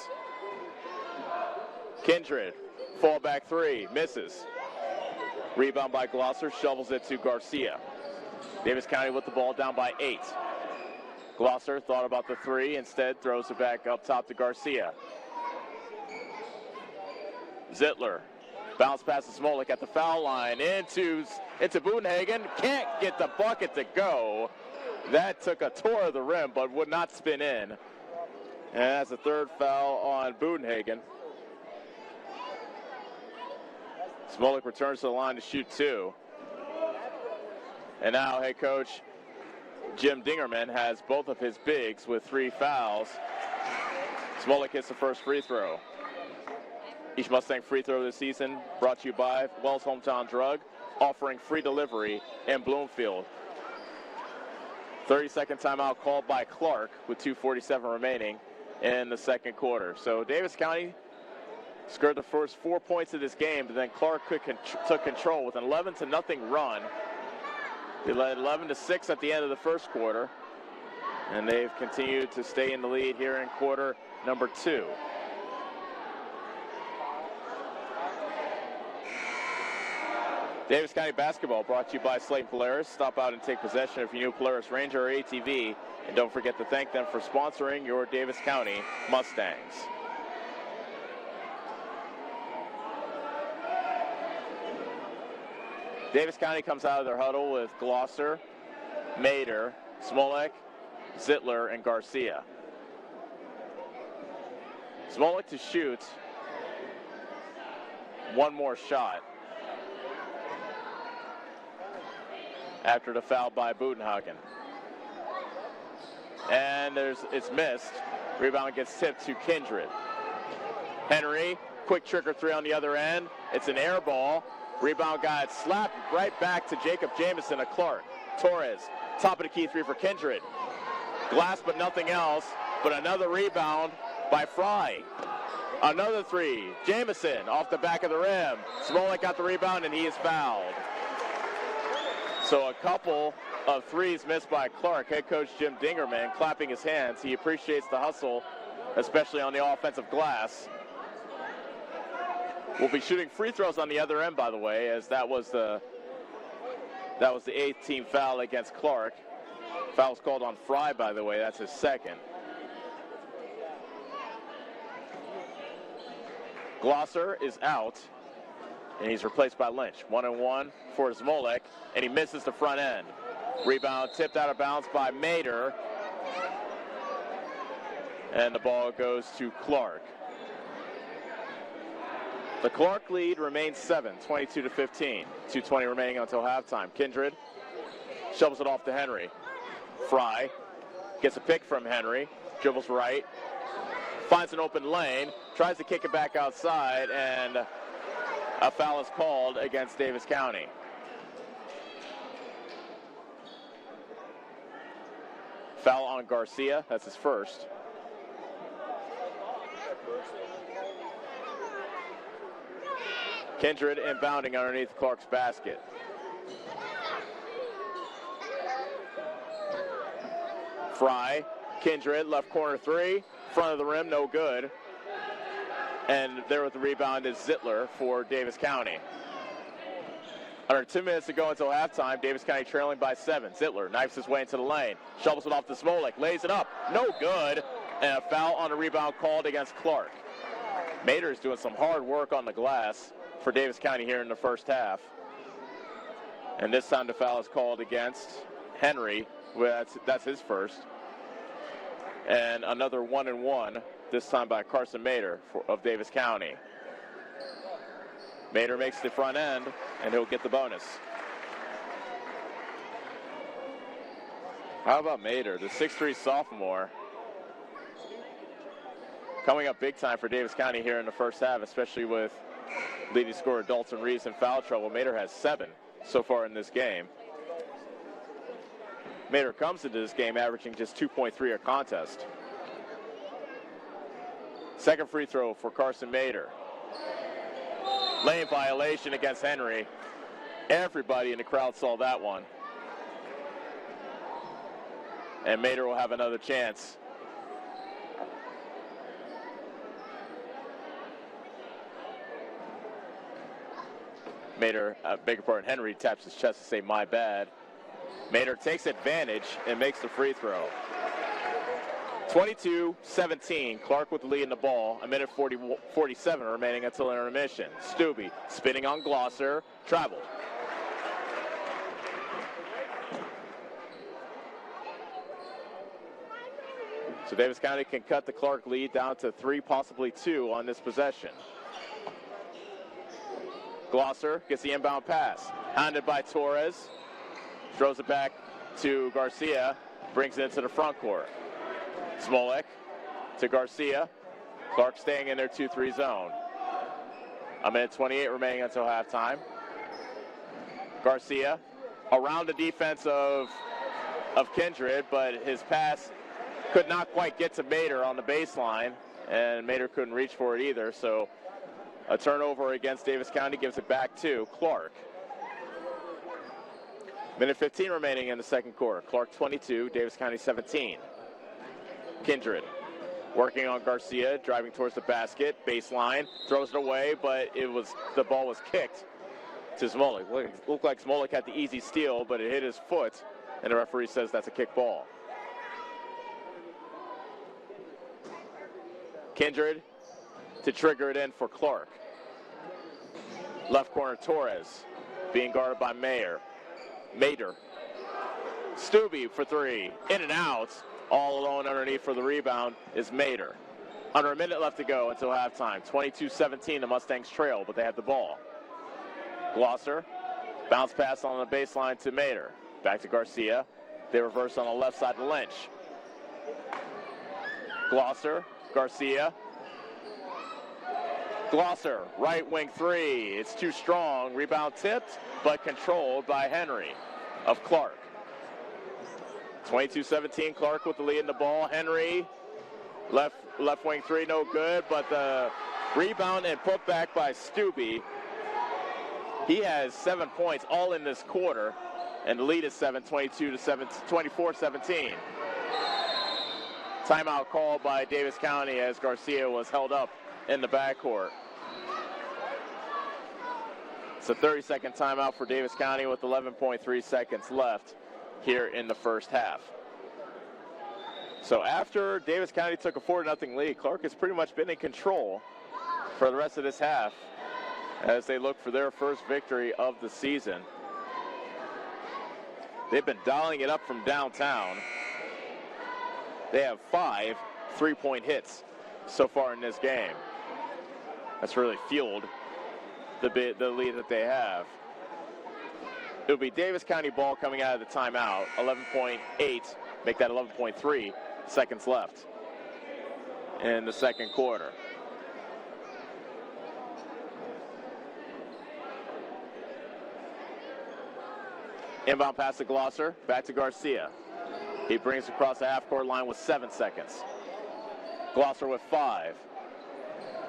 Kindred, fallback 3, misses. Rebound by Glosser, shovels it to Garcia. Davis County with the ball down by 8. Glosser thought about the 3, instead throws it back up top to Garcia. Zittler, bounce pass to Smolik at the foul line, into Budenhagen, can't get the bucket to go. That took a tour of the rim, but would not spin in. And that's the third foul on Budenhagen. Smolik returns to the line to shoot 2. And now head coach Jim Dingerman has both of his bigs with 3 fouls. Smolik hits the first free throw. Each Mustang free throw this season brought to you by Wells Hometown Drug, offering free delivery in Bloomfield. 30-second timeout called by Clarke with 2:47 remaining in the second quarter. So Davis County scored the first 4 points of this game, but then Clarke took control with an 11-0 run. They led 11-6 at the end of the first quarter, and they've continued to stay in the lead here in quarter number 2. Davis County basketball brought to you by Slayton Polaris. Stop out and take possession of your new Polaris Ranger or ATV, and don't forget to thank them for sponsoring your Davis County Mustangs. Davis County comes out of their huddle with Glosser, Mater, Smolik, Zittler, and Garcia. Smolik to shoot one more shot after the foul by Budenhagen. And it's missed. Rebound gets tipped to Kindred. Henry, quick trigger 3 on the other end. It's an air ball. Rebound got slapped right back to Jacob Jamison of Clarke. Torres, top of the key 3 for Kindred. Glass but nothing else, but another rebound by Fry. Another three. Jamison off the back of the rim. Smolik got the rebound, and he is fouled. So a couple of threes missed by Clarke. Head coach Jim Dingerman clapping his hands. He appreciates the hustle, especially on the offensive glass. We'll be shooting free throws on the other end, by the way, as that was the 8th team foul against Clarke. Foul's called on Fry, by the way. That's his second. Glosser is out, and he's replaced by Lynch. 1-on-1 for Smolik, and he misses the front end. Rebound tipped out of bounds by Mader, and the ball goes to Clarke. The Clarke lead remains 7, 22-15. 2:20 remaining until halftime. Kindred shovels it off to Henry. Fry gets a pick from Henry, dribbles right, finds an open lane, tries to kick it back outside, and a foul is called against Davis County. Foul on Garcia, that's his first. Kindred inbounding underneath Clarke's basket. Fry, Kindred, left corner three, front of the rim, no good. And there with the rebound is Zittler for Davis County. Under 2 minutes to go until halftime, Davis County trailing by 7. Zittler knifes his way into the lane, shovels it off to Smolik, lays it up, no good, and a foul on a rebound called against Clarke. Mader is doing some hard work on the glass for Davis County here in the first half. And this time the foul is called against Henry. Well, that's his first. And another 1-and-1, this time by Carson Mader of Davis County. Mader makes the front end, and he'll get the bonus. How about Mader, the 6'3" sophomore, coming up big time for Davis County here in the first half, especially with leading scorer Dalton Reeves in foul trouble. Mader has 7 so far in this game. Mader comes into this game averaging just 2.3 a contest. Second free throw for Carson Mader. Lane violation against Henry. Everybody in the crowd saw that one. And Mader will have another chance. Mader, beg your pardon, Henry taps his chest to say, my bad. Mader takes advantage and makes the free throw. 22-17, Clarke with the lead in the ball. 1:47 remaining until intermission. Stubbe spinning on Glosser, traveled. So Davis County can cut the Clarke lead down to 3, possibly 2 on this possession. Glosser gets the inbound pass. Handed by Torres. Throws it back to Garcia. Brings it into the front court. Smolik to Garcia. Clarke staying in their 2-3 zone. 1:28 remaining until halftime. Garcia around the defense of Kindred, but his pass could not quite get to Mader on the baseline, and Mader couldn't reach for it either. So a turnover against Davis County gives it back to Clarke. 1:15 remaining in the second quarter. Clarke 22, Davis County 17. Kindred working on Garcia, driving towards the basket, baseline, throws it away, but the ball was kicked to Smolik. Looked like Smolik had the easy steal, but it hit his foot, and the referee says that's a kick ball. Kindred to trigger it in for Clarke. Left corner Torres being guarded by Mader. Stubbe for 3, in and out. All alone underneath for the rebound is Mader. Under a minute left to go until halftime. 22-17, the Mustangs trail, but they have the ball. Glosser, bounce pass on the baseline to Mader. Back to Garcia. They reverse on the left side to Lynch. Glosser, Garcia. Glosser, right wing 3. It's too strong. Rebound tipped, but controlled by Henry of Clarke. 22-17, Clarke with the lead in the ball. Henry, left wing 3, no good, but the Rebound and put back by Stubbe. He has 7 points all in this quarter, and the lead is 24-17. Timeout called by Davis County as Garcia was held up in the backcourt. It's a 30-second timeout for Davis County with 11.3 seconds left here in the first half. So after Davis County took a 4-0 lead, Clarke has pretty much been in control for the rest of this half as they look for their first victory of the season. They've been dialing it up from downtown. They have 5 3-point hits so far in this game. That's really fueled the lead that they have. It'll be Davis County ball coming out of the timeout. 11.8, make that 11.3 seconds left in the second quarter. Inbound pass to Glosser, back to Garcia. He brings across the half-court line with 7 seconds. Glosser with 5.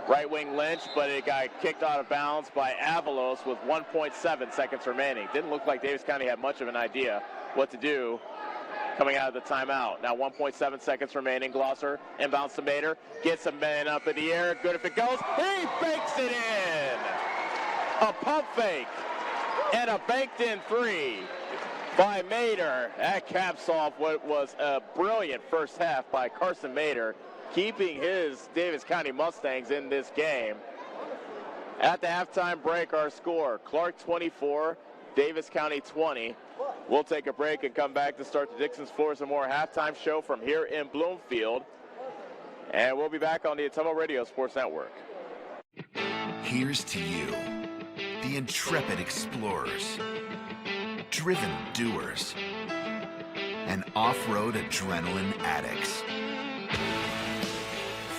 Right wing Lynch, but it got kicked out of bounds by Avalos with 1.7 seconds remaining. Didn't look like Davis County had much of an idea what to do coming out of the timeout. Now 1.7 seconds remaining. Glosser inbounds to Mater, gets a man up in the air. Good if it goes. He fakes it in. A pump fake and a banked in 3 by Mater. That caps off what was a brilliant first half by Carson Mater, keeping his Davis County Mustangs in this game. At the halftime break, our score, Clarke 24, Davis County 20. We'll take a break and come back to start the Dixon's Floors and More halftime show from here in Bloomfield. And we'll be back on the Atomo Radio Sports Network. Here's to you, the intrepid explorers, driven doers, and off-road adrenaline addicts.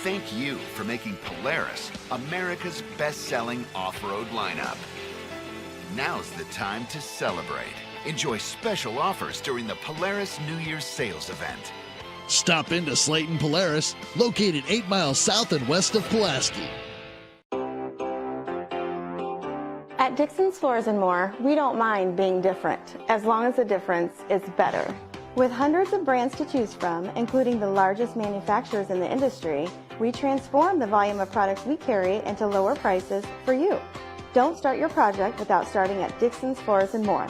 Thank you for making Polaris America's best-selling off-road lineup. Now's the time to celebrate. Enjoy special offers during the Polaris New Year's sales event. Stop into Slayton Polaris, located 8 miles south and west of Pulaski. At Dixon's Floors and More, we don't mind being different, as long as the difference is better. With hundreds of brands to choose from, including the largest manufacturers in the industry, we transform the volume of products we carry into lower prices for you. Don't start your project without starting at Dixon's Floors and More.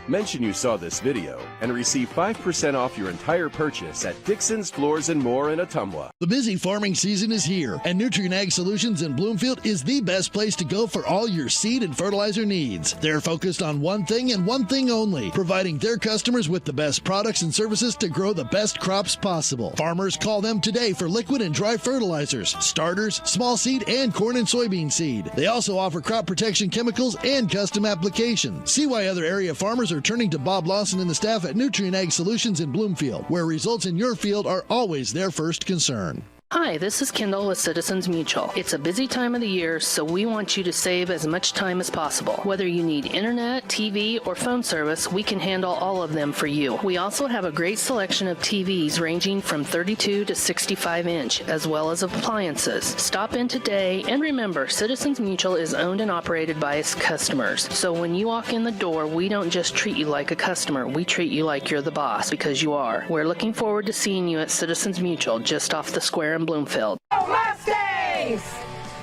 Mention you saw this video and receive 5% off your entire purchase at Dixon's Floors and More in Ottumwa. The busy farming season is here, and Nutrien Ag Solutions in Bloomfield is the best place to go for all your seed and fertilizer needs. They're focused on one thing and one thing only, providing their customers with the best products and services to grow the best crops possible. Farmers call them today for liquid and dry fertilizers, starters, small seed, and corn and soybean seed. They also offer crop protection chemicals and custom applications. See why other area farmers are turning to Bob Lawson and the staff at Nutrien Ag Solutions in Bloomfield, where results in your field are always their first concern. Hi, this is Kendall with Citizens Mutual. It's a busy time of the year, so we want you to save as much time as possible. Whether you need internet, TV, or phone service, we can handle all of them for you. We also have a great selection of TVs ranging from 32 to 65 inch, as well as appliances. Stop in today, and remember, Citizens Mutual is owned and operated by its customers. So when you walk in the door, we don't just treat you like a customer, we treat you like you're the boss, because you are. We're looking forward to seeing you at Citizens Mutual, just off the square in Bloomfield. Go Mustangs!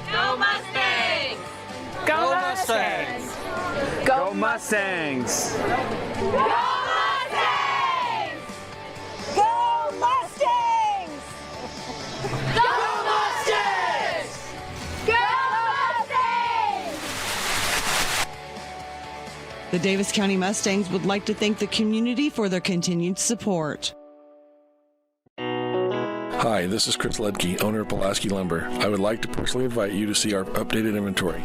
Go Mustangs! Go Mustangs! Go Mustangs! Go Mustangs! Go Mustangs! Go Mustangs! Go Mustangs! The Davis County Mustangs would like to thank the community for their continued support. Hi, this is Chris Ledke, owner of Pulaski Lumber. I would like to personally invite you to see our updated inventory.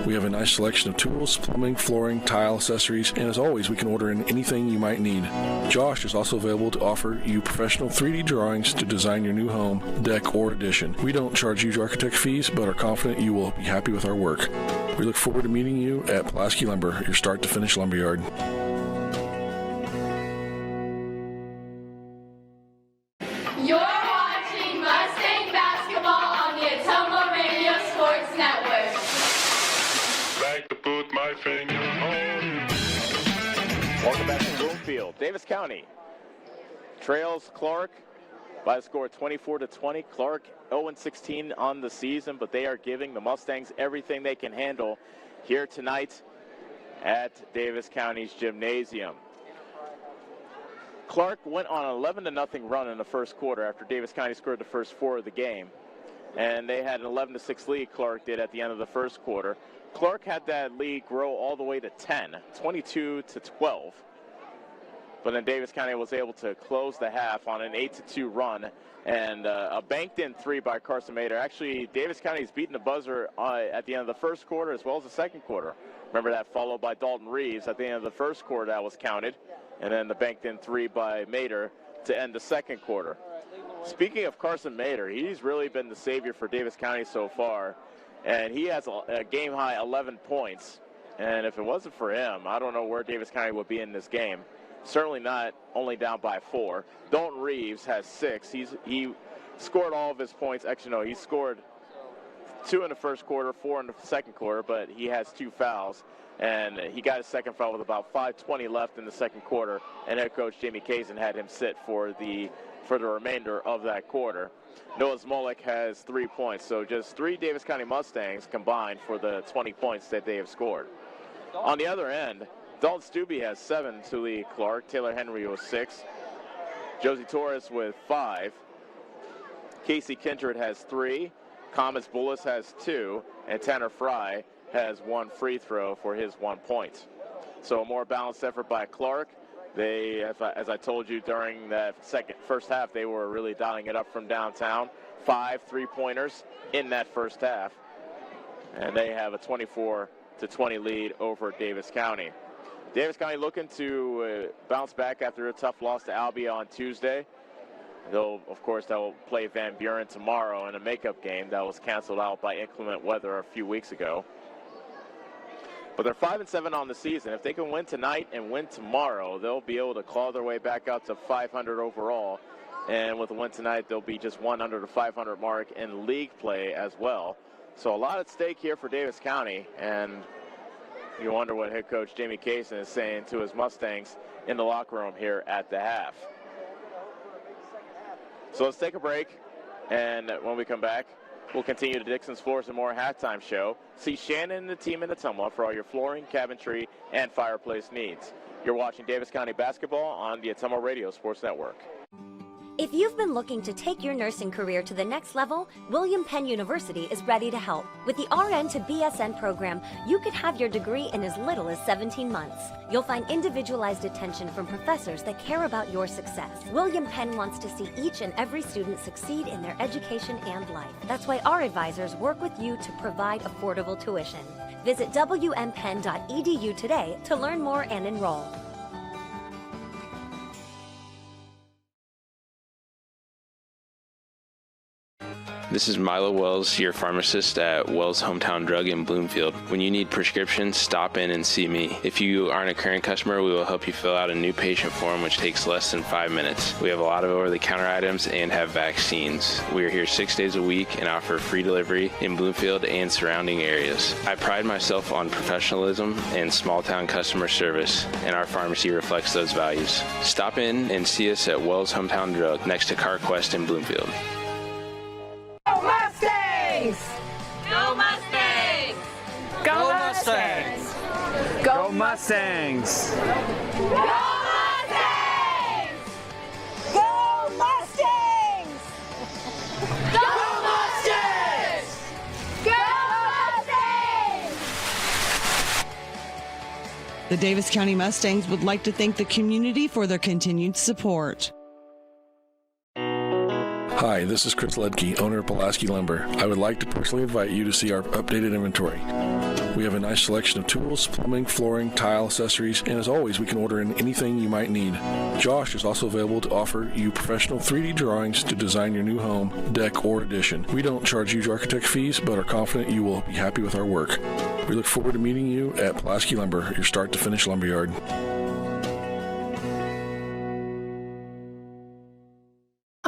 We have a nice selection of tools, plumbing, flooring, tile, accessories, and as always, we can order in anything you might need. Josh is also available to offer you professional 3D drawings to design your new home, deck, or addition. We don't charge huge architect fees, but are confident you will be happy with our work. We look forward to meeting you at Pulaski Lumber, your start-to-finish lumberyard. You're watching Mustang basketball on the Atomo Radio Sports Bloomfield. Davis County trails Clarke by a score 24-20. Clarke 0-16 on the season, but they are giving the Mustangs everything they can handle here tonight at Davis County's gymnasium. Clarke went on an 11-0 run in the first quarter after Davis County scored the first 4 of the game. And they had an 11-6 lead, Clarke did, at the end of the first quarter. Clarke had that lead grow all the way to 10, 22-12. But then Davis County was able to close the half on an 8-2 run. And a banked-in 3 by Carson Mater. Actually, Davis County's beaten the buzzer at the end of the first quarter as well as the second quarter. Remember that, followed by Dalton Reeves at the end of the first quarter that was counted. And then the banked-in 3 by Mater to end the second quarter. Speaking of Carson Mater, he's really been the savior for Davis County so far. And he has a game-high 11 points. And if it wasn't for him, I don't know where Davis County would be in this game. Certainly not only down by 4. Dalton Reeves has 6. He scored all of his points. Actually, no, he scored 2 in the first quarter, 4 in the second quarter, but he has 2 fouls. And he got his second foul with about 5:20 left in the second quarter. And head coach Jamie Kazin had him sit for the remainder of that quarter. Noah Smolik has 3 points. So just 3 Davis County Mustangs combined for the 20 points that they have scored. On the other end, Dalton Stubbe has 7 to lead Clarke. Taylor Henry with 6. Josie Torres with 5. Casey Kindred has 3. Thomas Bullis has 2. And Tanner Fry has 1 free throw for his 1 point. So a more balanced effort by Clarke. They, as I told you during that first half, they were really dialing it up from downtown. 5 3-pointers in that first half. And they have a 24-20 lead over Davis County. Davis County looking to bounce back after a tough loss to Albia on Tuesday. They'll play Van Buren tomorrow in a makeup game that was canceled out by inclement weather a few weeks ago. But they're 5-7 on the season. If they can win tonight and win tomorrow, they'll be able to claw their way back out to 500 overall. And with a win tonight, they'll be just 1 under the 500 mark in league play as well. So a lot at stake here for Davis County. And you wonder what head coach Jamie Kaysen is saying to his Mustangs in the locker room here at the half. So let's take a break. And when we come back, we'll continue the Dixon's Floors and More halftime show. See Shannon and the team in Ottumwa for all your flooring, cabinetry, and fireplace needs. You're watching Davis County basketball on the Ottumwa Radio Sports Network. If you've been looking to take your nursing career to the next level, William Penn University is ready to help. With the RN to BSN program, you could have your degree in as little as 17 months. You'll find individualized attention from professors that care about your success. William Penn wants to see each and every student succeed in their education and life. That's why our advisors work with you to provide affordable tuition. Visit wmpenn.edu today to learn more and enroll. This is Milo Wells, your pharmacist at Wells Hometown Drug in Bloomfield. When you need prescriptions, stop in and see me. If you aren't a current customer, we will help you fill out a new patient form, which takes less than 5 minutes. We have a lot of over-the-counter items and have vaccines. We are here 6 days a week and offer free delivery in Bloomfield and surrounding areas. I pride myself on professionalism and small-town customer service, and our pharmacy reflects those values. Stop in and see us at Wells Hometown Drug next to CarQuest in Bloomfield. Go Mustangs! Go Mustangs! Go Mustangs! Go Mustangs! Go Mustangs! Go Mustangs! Go Mustangs! Go Mustangs! The Davis County Mustangs would like to thank the community for their continued support. Hi, this is Chris Ledke, owner of Pulaski Lumber. I would like to personally invite you to see our updated inventory. We have a nice selection of tools, plumbing, flooring, tile, accessories, and as always, we can order in anything you might need. Josh is also available to offer you professional 3D drawings to design your new home, deck, or addition. We don't charge huge architect fees, but are confident you will be happy with our work. We look forward to meeting you at Pulaski Lumber, your start-to-finish lumberyard.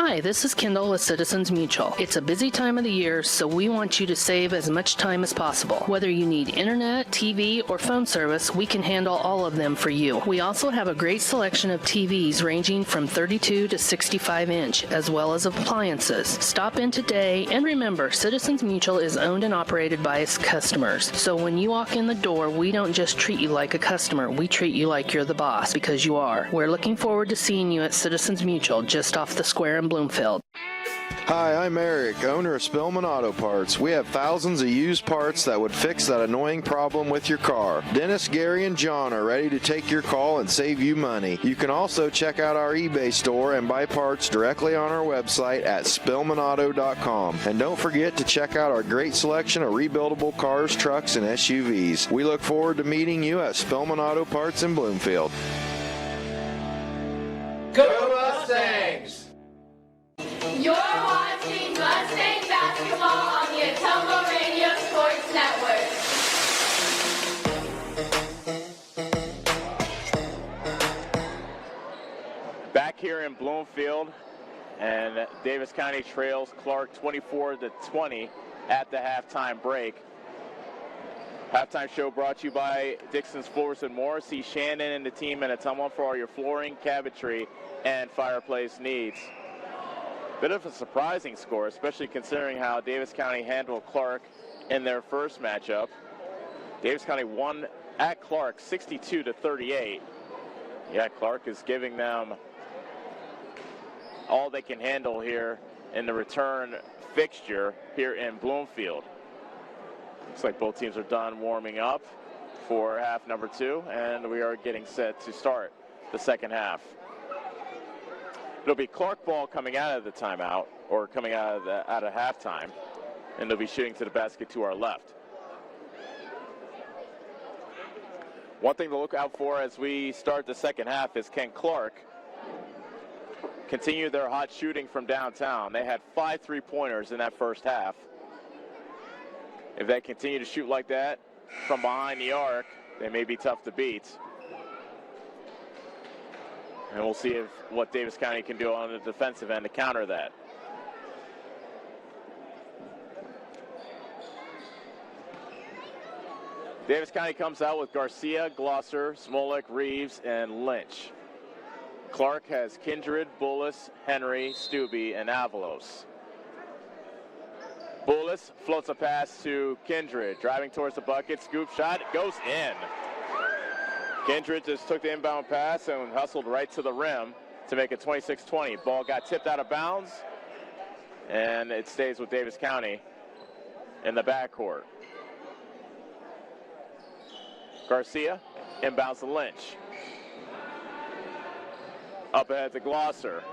Hi, this is Kendall with Citizens Mutual. It's a busy time of the year, so we want you to save as much time as possible. Whether you need internet, TV, or phone service, we can handle all of them for you. We also have a great selection of TVs ranging from 32 to 65 inch, as well as appliances. Stop in today, and remember, Citizens Mutual is owned and operated by its customers. So when you walk in the door, we don't just treat you like a customer, we treat you like you're the boss, because you are. We're looking forward to seeing you at Citizens Mutual, just off the square in Bloomfield. Hi, I'm Eric, owner of Spillman Auto Parts. We have thousands of used parts that would fix that annoying problem with your car. Dennis, Gary, and John are ready to take your call and save you money. You can also check out our eBay store and buy parts directly on our website at spillmanauto.com. And don't forget to check out our great selection of rebuildable cars, trucks, and SUVs. We look forward to meeting you at Spillman Auto Parts in Bloomfield. Go Mustangs! You're watching Mustang basketball on the Atomo Radio Sports Network. Back here in Bloomfield, and Davis County trails Clarke 24-20 at the halftime break. Halftime show brought to you by Dixon's Floors and More. See Shannon and the team at Atomo for all your flooring, cabinetry, and fireplace needs. Bit of a surprising score, especially considering how Davis County handled Clarke in their first matchup. Davis County won at Clarke 62-38. Yeah, Clarke is giving them all they can handle here in the return fixture here in Bloomfield. Looks like both teams are done warming up for half number 2, and we are getting set to start the second half. It'll be Clarke ball coming out of the timeout, or coming out of halftime, and they'll be shooting to the basket to our left. One thing to look out for as we start the second half is can Clarke continue their hot shooting from downtown. They had 5 3-pointers in that first half. If they continue to shoot like that from behind the arc, they may be tough to beat. And we'll see what Davis County can do on the defensive end to counter that. Davis County comes out with Garcia, Glosser, Smolik, Reeves, and Lynch. Clarke has Kindred, Bullis, Henry, Stubbe, and Avalos. Bullis floats a pass to Kindred, driving towards the bucket, scoop shot, it goes in. Kindred just took the inbound pass and hustled right to the rim to make it 26-20. Ball got tipped out of bounds, and it stays with Davis County in the backcourt. Garcia inbounds to Lynch. Up ahead to Glosser.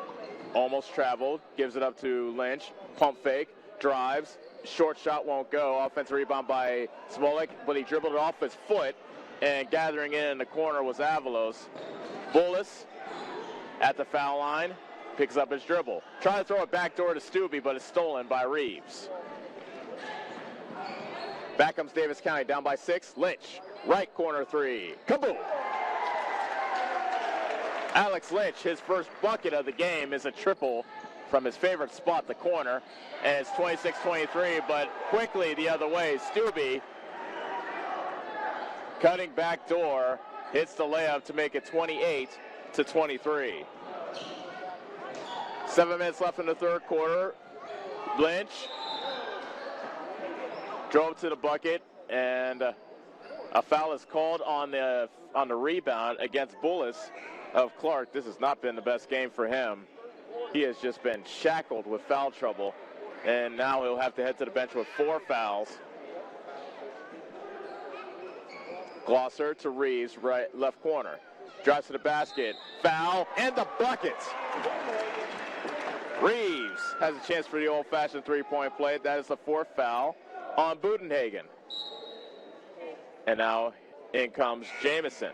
Almost traveled, gives it up to Lynch. Pump fake, drives, short shot won't go. Offensive rebound by Smolik, but he dribbled it off his foot. And gathering in the corner was Avalos. Bullis at the foul line, picks up his dribble. Trying to throw it back door to Stubbe, but it's stolen by Reeves. Back comes Davis County, down by 6. Lynch, right corner 3. Kaboom! Alex Lynch, his first bucket of the game, is a triple from his favorite spot, the corner. And it's 26-23, but quickly the other way. Stubbe, cutting back door, hits the layup to make it 28-23. 7 minutes left in the third quarter. Lynch drove to the bucket, and a foul is called on the rebound against Bullis of Clarke. This has not been the best game for him. He has just been shackled with foul trouble, and now he'll have to head to the bench with 4 fouls. Glosser to Reeves, left corner. Drives to the basket. Foul, and the bucket. Reeves has a chance for the old-fashioned three-point play. That is the 4th foul on Budenhagen. And now in comes Jamison.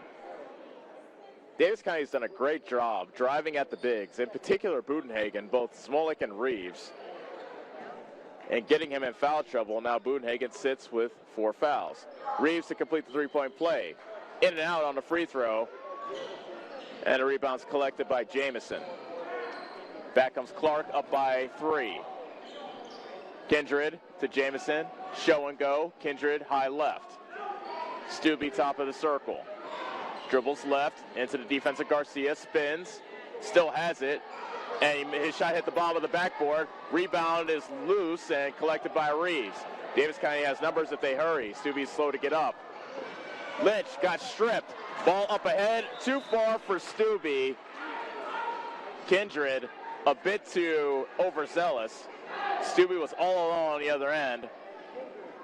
Davis County's done a great job driving at the bigs, in particular Budenhagen, both Smolik and Reeves, and getting him in foul trouble. Now Budenhagen sits with 4 fouls. Reeves to complete the three-point play. In and out on the free throw. And a rebound's collected by Jamison. Back comes Clarke, up by 3. Kindred to Jamison. Show and go. Kindred, high left. Stubbe, top of the circle. Dribbles left into the defense of Garcia. Spins. Still has it. And his shot hit the bottom of the backboard. Rebound is loose and collected by Reeves. Davis County has numbers if they hurry. Stubbe's slow to get up. Lynch got stripped. Ball up ahead. Too far for Stubbe. Kindred a bit too overzealous. Stubbe was all alone on the other end,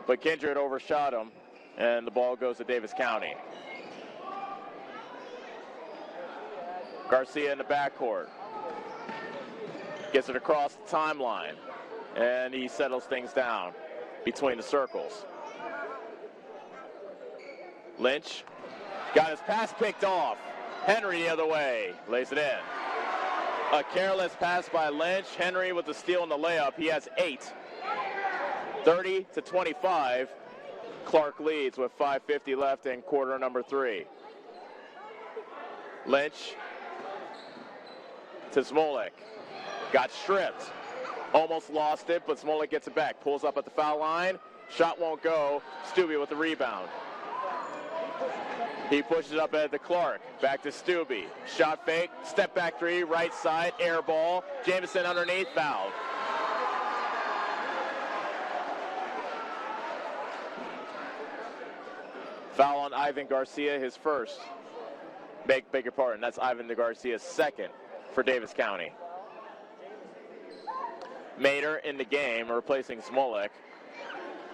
but Kindred overshot him, and the ball goes to Davis County. Garcia in the backcourt. Gets it across the timeline, and he settles things down between the circles. Lynch got his pass picked off. Henry the other way, lays it in. A careless pass by Lynch. Henry with the steal and the layup. He has 8. 30-25. Clarke leads with 5:50 left in quarter number 3. Lynch to Smolik. Got stripped. Almost lost it, but Smolik gets it back. Pulls up at the foul line. Shot won't go. Stubbe with the rebound. He pushes it up at the Clarke. Back to Stubbe. Shot fake. Step back 3. Right side. Air ball. Jamison underneath. Fouled. Foul on Ivan Garcia, his first. Beg your pardon. That's Ivan Garcia's second for Davis County. Mater in the game, replacing Smolik.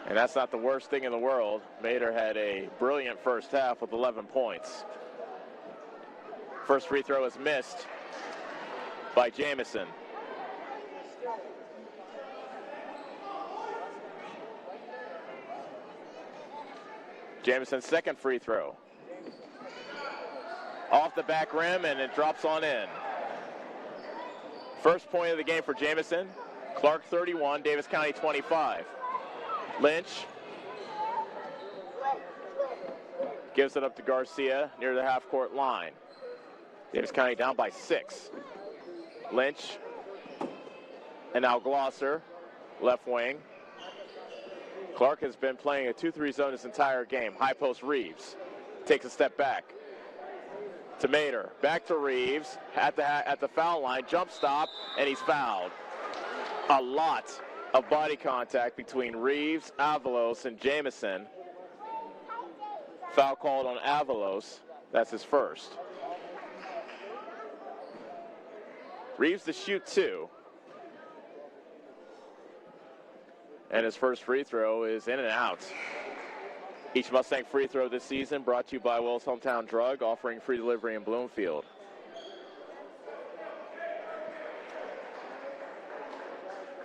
And that's not the worst thing in the world. Mater had a brilliant first half with 11 points. First free throw is missed by Jamison. Jamison's second free throw. Off the back rim, and it drops on in. First point of the game for Jamison. Clarke 31, Davis County 25. Lynch gives it up to Garcia near the half-court line. Davis County down by 6. Lynch and now Glosser, left wing. Clarke has been playing a 2-3 zone this entire game. High post Reeves takes a step back to Mater. Back to Reeves at the foul line. Jump stop, and he's fouled. A lot of body contact between Reeves, Avalos, and Jamison. Foul called on Avalos. That's his first. Reeves to shoot 2. And his first free throw is in and out. Each Mustang free throw this season brought to you by Wells Hometown Drug, offering free delivery in Bloomfield.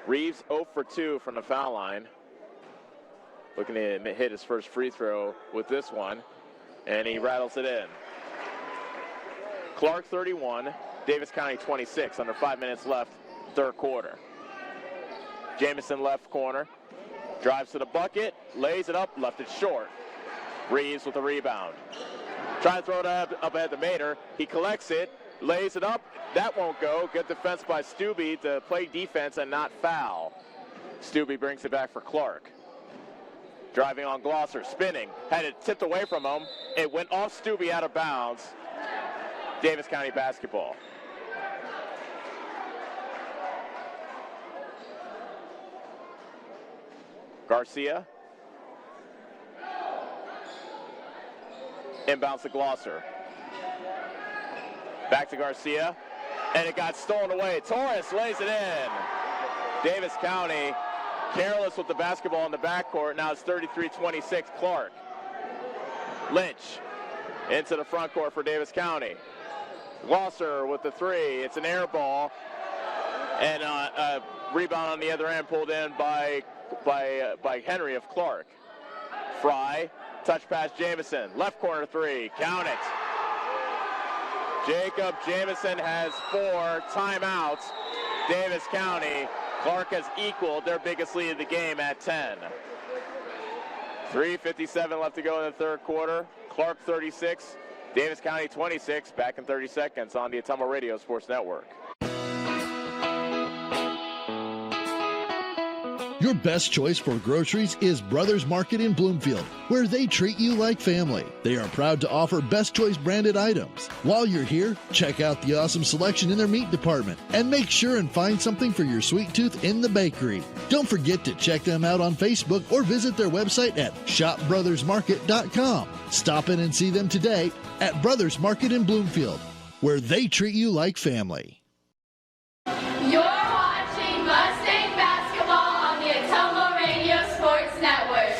Reeves 0 for 2 from the foul line. Looking to hit his first free throw with this one, and he rattles it in. Clarke 31, Davis County 26, under 5 minutes left, third quarter. Jamison left corner, drives to the bucket, lays it up, left it short. Reeves with the rebound. Trying to throw it up at the Mater. He collects it, lays it up. That won't go. Good defense by Stubbe to play defense and not foul. Stubbe brings it back for Clarke. Driving on Glosser, spinning. Had it tipped away from him. It went off Stubbe out of bounds. Davis County basketball. Garcia. Inbounds to Glosser. Back to Garcia. And it got stolen away. Torres lays it in. Davis County careless with the basketball in the backcourt. Now it's 33-26 Clarke. Lynch into the front court for Davis County. Glosser with the 3. It's an air ball. And a rebound on the other end pulled in by Henry of Clarke. Fry, touch pass Jamison. Left corner 3. Count it. Jacob Jamison has 4 timeouts. Davis County. Clarke has equaled their biggest lead of the game at 10. 3:57 left to go in the third quarter. Clarke 36, Davis County 26. Back in 30 seconds on the Atomo Radio Sports Network. Your best choice for groceries is Brothers Market in Bloomfield, where they treat you like family. They are proud to offer Best Choice branded items. While you're here, check out the awesome selection in their meat department and make sure and find something for your sweet tooth in the bakery. Don't forget to check them out on Facebook or visit their website at shopbrothersmarket.com. Stop in and see them today at Brothers Market in Bloomfield, where they treat you like family. You're watching Mustang basketball on the Atomo Radio Sports Network.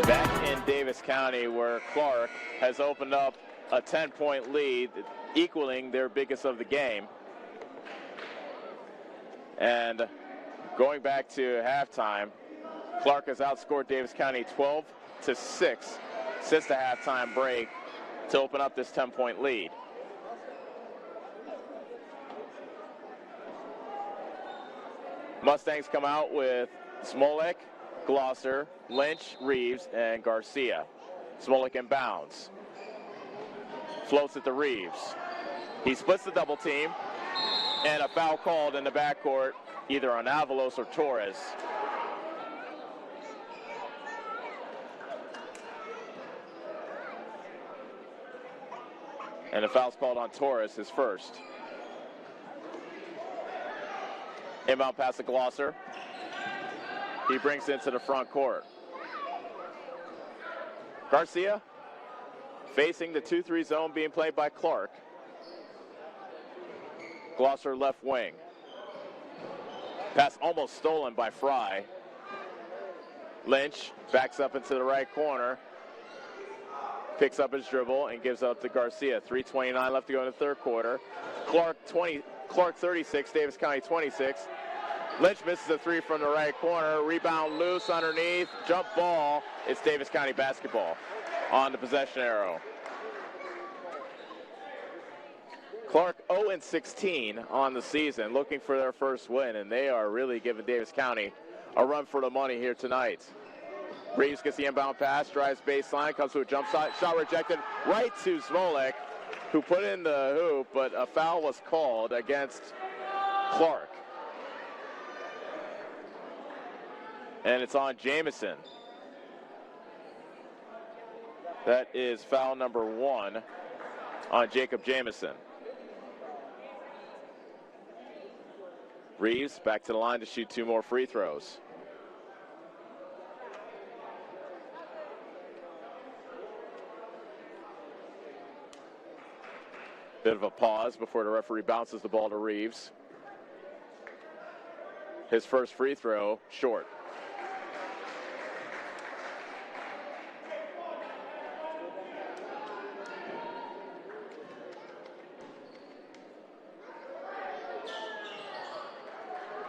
Back in Davis County, where Clarke has opened up a 10-point lead, equaling their biggest of the game. And going back to halftime, Clarke has outscored Davis County 12-6 since the halftime break to open up this 10-point lead. Mustangs come out with Smolik, Glosser, Lynch, Reeves, and Garcia. Smolik inbounds. Floats it to Reeves. He splits the double team, and a foul called in the backcourt, either on Avalos or Torres. And a foul's called on Torres, his first. Inbound pass to Glosser. He brings it into the front court. Garcia facing the 2-3 zone being played by Clarke. Glosser left wing. Pass almost stolen by Fry. Lynch backs up into the right corner. Picks up his dribble and gives up to Garcia. 3:29 left to go in the third quarter. Clarke 36, Davis County 26. Lynch misses a three from the right corner. Rebound loose underneath. Jump ball. It's Davis County basketball on the possession arrow. Clarke 0-16 on the season, looking for their first win, and they are really giving Davis County a run for the money here tonight. Reeves gets the inbound pass, drives baseline, comes to a jump shot rejected right to Smolik, who put in the hoop, but a foul was called against Clarke. And it's on Jamison. That is foul number 1 on Jacob Jamison. Reeves back to the line to shoot 2 more free throws. Bit of a pause before the referee bounces the ball to Reeves. His first free throw, short.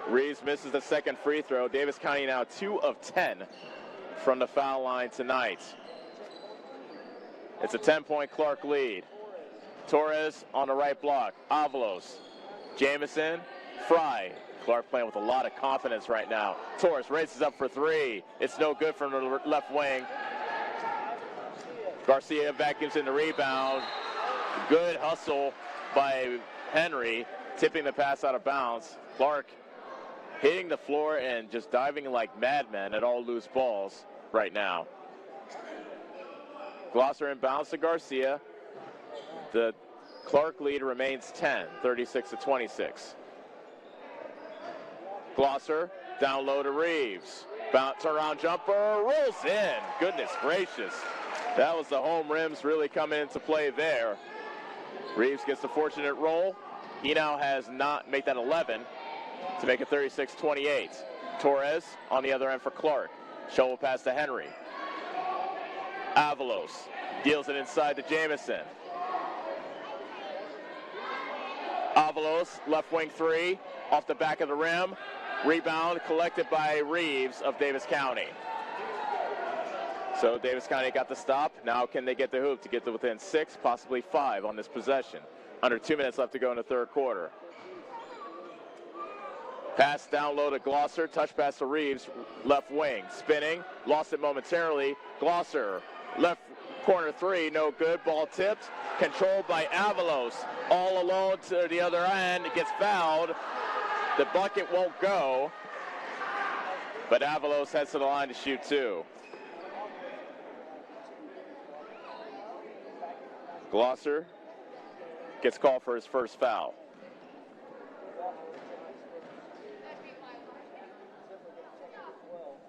Reeves misses the second free throw. Davis County now 2 of 10 from the foul line tonight. It's a 10-point Clarke lead. Torres on the right block. Avalos, Jamison, Fry. Clarke playing with a lot of confidence right now. Torres races up for 3. It's no good from the left wing. Garcia vacuums in the rebound. Good hustle by Henry, tipping the pass out of bounds. Clarke hitting the floor and just diving like madmen at all loose balls right now. Glosser inbounds to Garcia. The Clarke lead remains 10, 36-26. Glosser down low to Reeves. Bounce around jumper, rolls in. Goodness gracious. That was the home rims really coming into play there. Reeves gets the fortunate roll. He now has not made that 11 to make it 36-28. Torres on the other end for Clarke. Shovel pass to Henry. Avalos deals it inside to Jamison. Avalos, left wing 3, off the back of the rim. Rebound collected by Reeves of Davis County. So Davis County got the stop. Now can they get the hoop to get to within 6, possibly 5 on this possession? Under 2 minutes left to go in the third quarter. Pass down low to Glosser, touch pass to Reeves, left wing, spinning, lost it momentarily. Glosser, left Corner three, no good. Ball tipped, controlled by Avalos. All alone to the other end. It gets fouled. The bucket won't go, but Avalos heads to the line to shoot two. Glosser gets called for his first foul.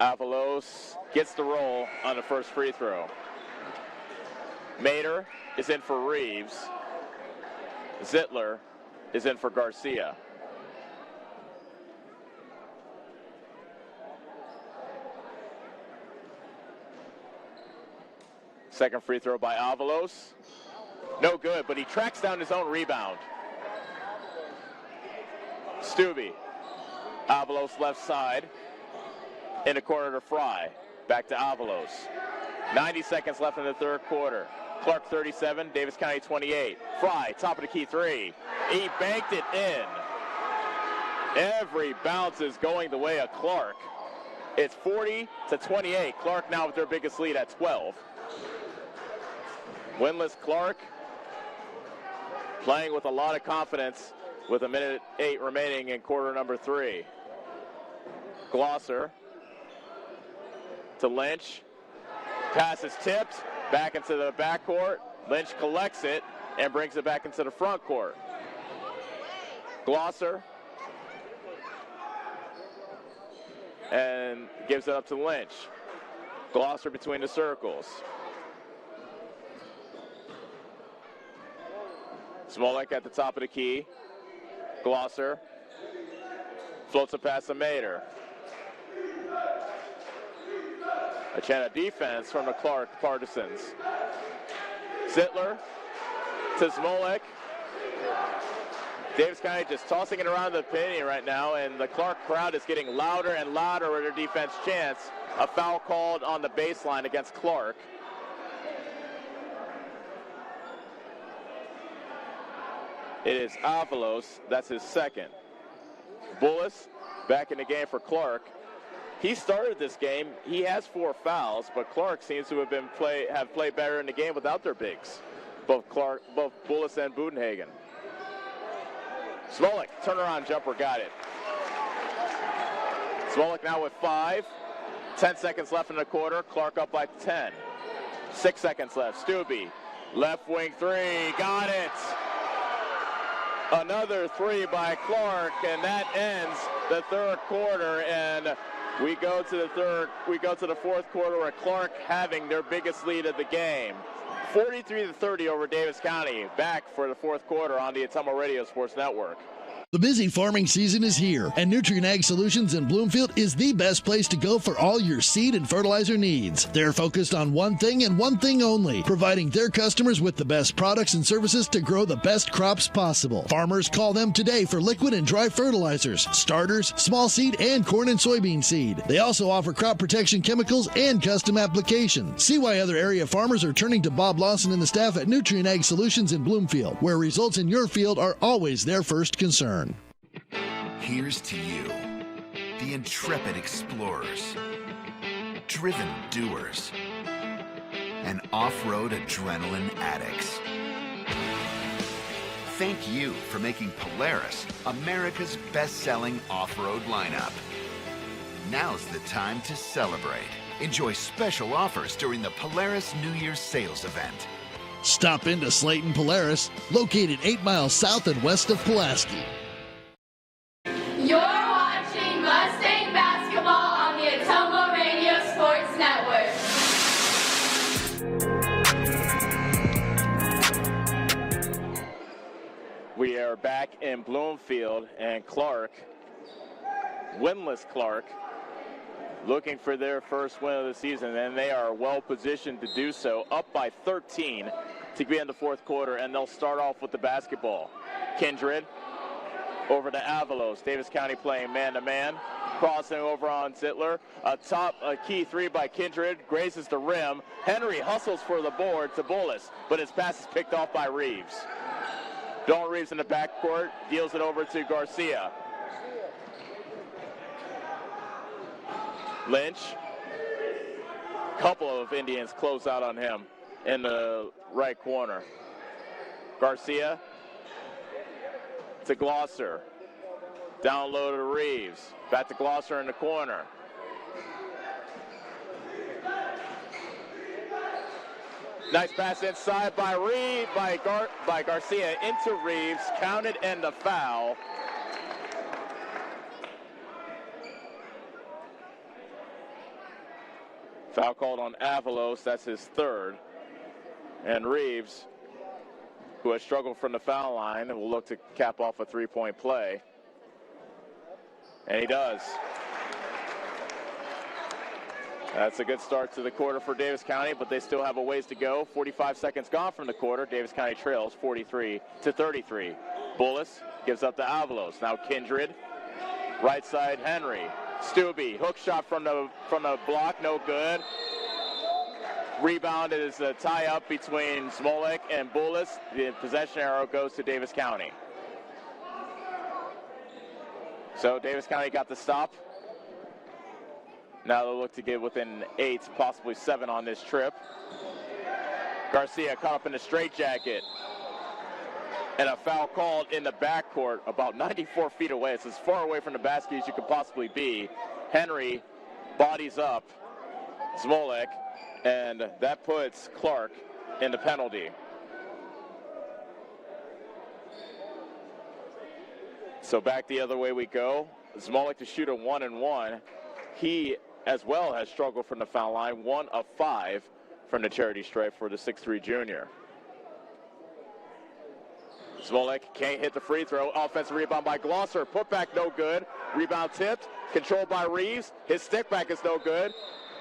Avalos gets the roll on the first free throw. Mater is in for Reeves. Zittler is in for Garcia. Second free throw by Avalos. No good, but he tracks down his own rebound. Stubbe. Avalos left side. In the corner to Fry. Back to Avalos. 90 seconds left in the third quarter. Clarke 37, Davis County 28. Fry, top of the key three. He banked it in. Every bounce is going the way of Clarke. It's 40-28. Clarke now with their biggest lead at 12. Winless Clarke playing with a lot of confidence with 1:08 remaining in quarter number three. Glosser to Lynch. Pass is tipped. Back into the backcourt. Lynch collects it and brings it back into the front court. Glosser. And gives it up to Lynch. Glosser between the circles. Smolik at the top of the key. Glosser. Floats it past the Mater. A chant of defense from the Clarke Partisans. Zittler to Smolik. Davis County just tossing it around the penny right now, and the Clarke crowd is getting louder and louder with their defense chants. A foul called on the baseline against Clarke. It is Avalos, that's his second. Bullis back in the game for Clarke. He started this game. He has 4 fouls, but Clarke seems to have played better in the game without their bigs. Both Bullis and Budenhagen. Smolik, turnaround jumper, got it. Smolik now with 5. 10 seconds left in the quarter. Clarke up by 10. 6 seconds left. Stubbe, left wing three, got it. Another three by Clarke, and that ends the third quarter. And we go to the fourth quarter where Clarke having their biggest lead of the game. 43-30 over Davis County. Back for the fourth quarter on the Atomo Radio Sports Network. The busy farming season is here, and Nutrien Ag Solutions in Bloomfield is the best place to go for all your seed and fertilizer needs. They're focused on one thing and one thing only, providing their customers with the best products and services to grow the best crops possible. Farmers call them today for liquid and dry fertilizers, starters, small seed, and corn and soybean seed. They also offer crop protection chemicals and custom applications. See why other area farmers are turning to Bob Lawson and the staff at Nutrien Ag Solutions in Bloomfield, where results in your field are always their first concern. Here's to you, the intrepid explorers, driven doers, and off-road adrenaline addicts. Thank you for making Polaris America's best-selling off-road lineup. Now's the time to celebrate. Enjoy special offers during the Polaris New Year's sales event. Stop into Slayton Polaris, located 8 miles south and west of Pulaski. You're watching Mustang basketball on the Atomo Radio Sports Network. We are back in Bloomfield, and Clarke, winless Clarke, looking for their first win of the season, and they are well positioned to do so, up by 13 to be in the fourth quarter, and they'll start off with the basketball. Kindred over to Avalos. Davis County playing man-to-man. Crossing over on Zittler. A key three by Kindred. Grazes the rim. Henry hustles for the board to Bullis, but his pass is picked off by Reeves. Dalton Reeves in the backcourt. Deals it over to Garcia. Lynch. Couple of Indians close out on him. in the right corner. Garcia to Glosser. Down low to Reeves. Back to Glosser in the corner. Nice pass inside by by Garcia into Reeves. Counted and a foul. Foul called on Avalos. That's his third. And Reeves, who has struggled from the foul line, will look to cap off a three-point play. And he does. That's a good start to the quarter for Davis County, but they still have a ways to go. 45 seconds gone from the quarter. Davis County trails 43-33. Bullis gives up to Avalos. Now Kindred. Right side, Henry. Stubbe, hook shot from the block, no good. Rebound is a tie-up between Smolik and Bullis. The possession arrow goes to Davis County. So Davis County got the stop. Now they'll look to get within 8, possibly 7 on this trip. Garcia caught up in the straitjacket. And a foul called in the backcourt about 94 feet away. It's as far away from the basket as you could possibly be. Henry bodies up Smolik, and that puts Clarke in the penalty. So back the other way we go. Smolik to shoot a 1-and-1. He as well has struggled from the foul line, 1 of 5 from the charity stripe for the 6'3" junior. Smolik can't hit the free throw. Offensive rebound by Glosser. Put back no good. Rebound tipped. Controlled by Reeves. His stick back is no good.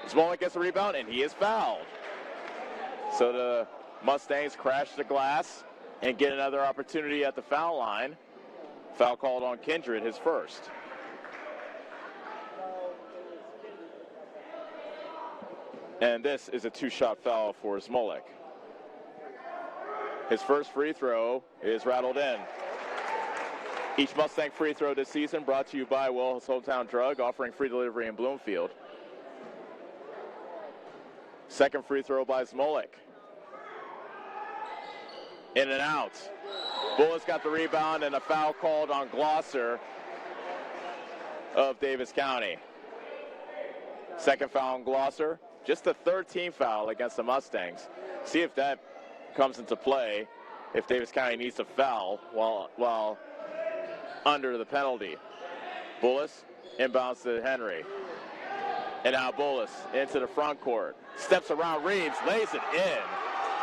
Smolik gets the rebound, and he is fouled. So the Mustangs crash the glass and get another opportunity at the foul line. Foul called on Kindred, his first. And this is a 2-shot foul for Smolik. His first free throw is rattled in. Each Mustang free throw this season brought to you by Wells Hometown Drug, offering free delivery in Bloomfield. Second free throw by Smolik. In and out. Bullis got the rebound and a foul called on Glosser of Davis County. Second foul on Glosser. Just a 13 foul against the Mustangs. See if that comes into play if Davis County needs to foul while under the penalty. Bullis inbounds to Henry. And now Bullis into the front court. Steps around Reeves, lays it in.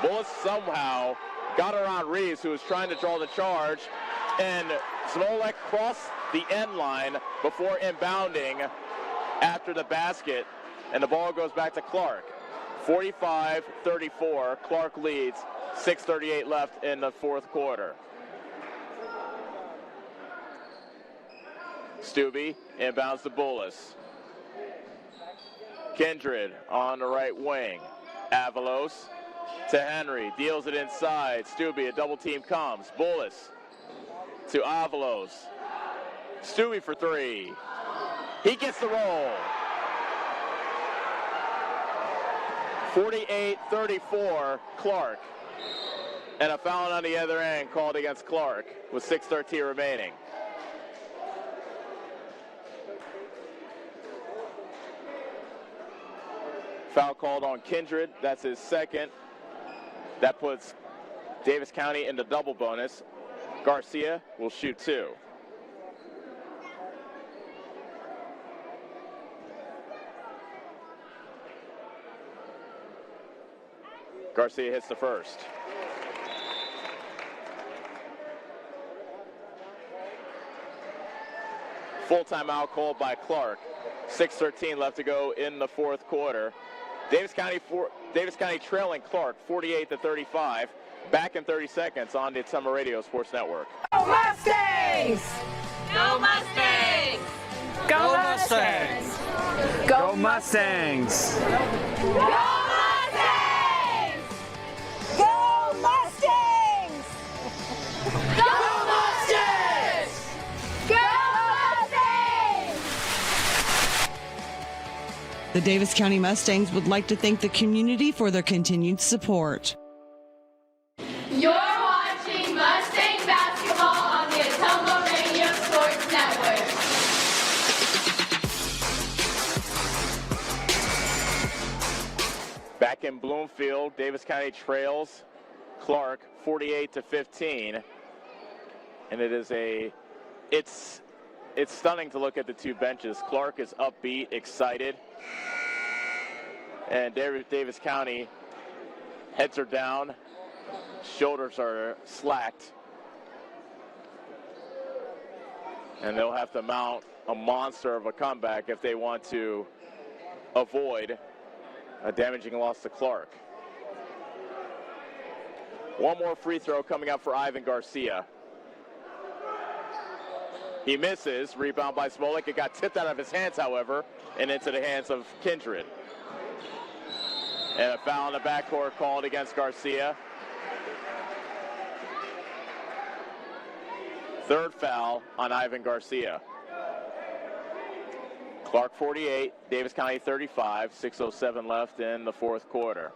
Bullis somehow got around Reeves, who was trying to draw the charge. And Smolik crossed the end line before inbounding after the basket. And the ball goes back to Clarke. 45-34, Clarke leads. 6:38 left in the fourth quarter. Stubbe inbounds to Bullis. Kindred on the right wing. Avalos to Henry, deals it inside. Stubbe, a double team comes. Bullis to Avalos. Stubbe for 3. He gets the roll. 48-34, Clarke. And a foul on the other end called against Clarke with 6:13 remaining. Foul called on Kindred. That's his second. That puts Davis County in the double bonus. Garcia will shoot 2. Garcia hits the first. Full timeout called by Clarke. 6:13 left to go in the fourth quarter. Davis County trailing Clarke 48-35. Back in 30 seconds on the Summer Radio Sports Network. Go Mustangs! Go Mustangs! Go Mustangs! Go Mustangs! Go Mustangs! Go Mustangs! Go Mustangs! Go Mustangs! The Davis County Mustangs would like to thank the community for their continued support. You're watching Mustang basketball on the Ottumwa Radio Sports Network. Back in Bloomfield, Davis County trails Clarke 48-15. And it's stunning to look at the two benches. Clarke is upbeat, excited. And Davis County, heads are down, shoulders are slacked. And they'll have to mount a monster of a comeback if they want to avoid a damaging loss to Clarke. One more free throw coming up for Ivan Garcia. He misses. Rebound by Smolik. It got tipped out of his hands, however, and into the hands of Kindred. And a foul in the backcourt called against Garcia. Third foul on Ivan Garcia. Clarke 48, Davis County 35, 6:07 left in the fourth quarter.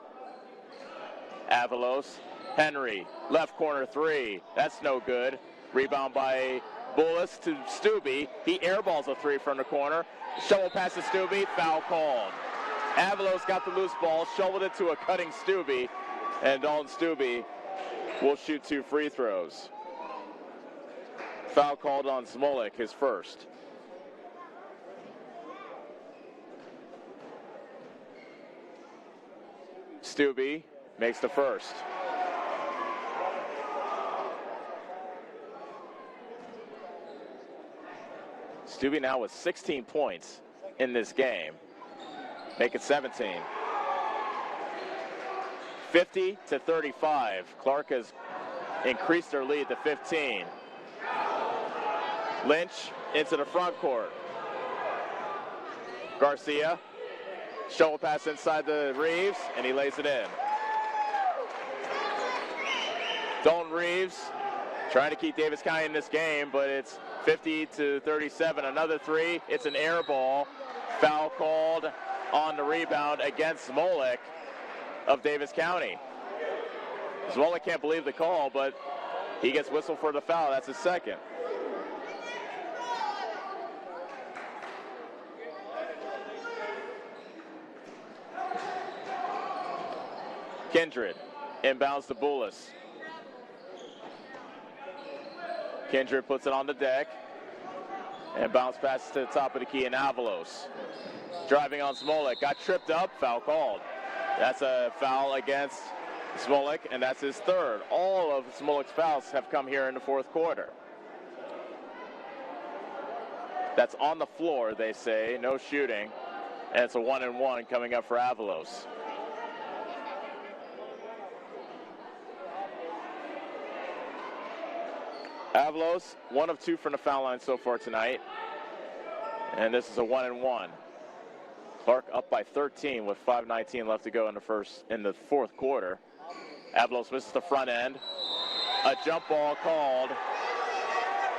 Avalos, Henry, left corner three. That's no good. Rebound by Bullis to Stubbe. He airballs a three from the corner. Shovel pass to Stubbe, foul called. Avalos got the loose ball, shoveled it to a cutting Stubbe, and Dalton Stubbe will shoot two free throws. Foul called on Smolik, his first. Stubbe makes the first. Stubbe now with 16 points in this game. Make it 17. 50-35. Clarke has increased their lead to 15. Lynch into the front court. Garcia, shovel pass inside the Reeves, and he lays it in. Dalton Reeves trying to keep Davis County in this game, but it's 50-37. Another three. It's an air ball. Foul called on the rebound against Smolik of Davis County. Smolik can't believe the call, but he gets whistled for the foul. That's his second. Kindred inbounds to Bullis. Kindred puts it on the deck and bounce passes to the top of the key, and Avalos driving on Smolik. Got tripped up, foul called. That's a foul against Smolik, and that's his third. All of Smolik's fouls have come here in the fourth quarter. That's on the floor, they say, no shooting, and it's a 1-and-1 coming up for Avalos. Avalos, 1 of 2 from the foul line so far tonight. And this is a 1-and-1. Clarke up by 13 with 5:19 left to go in the fourth quarter. Avalos misses the front end. A jump ball called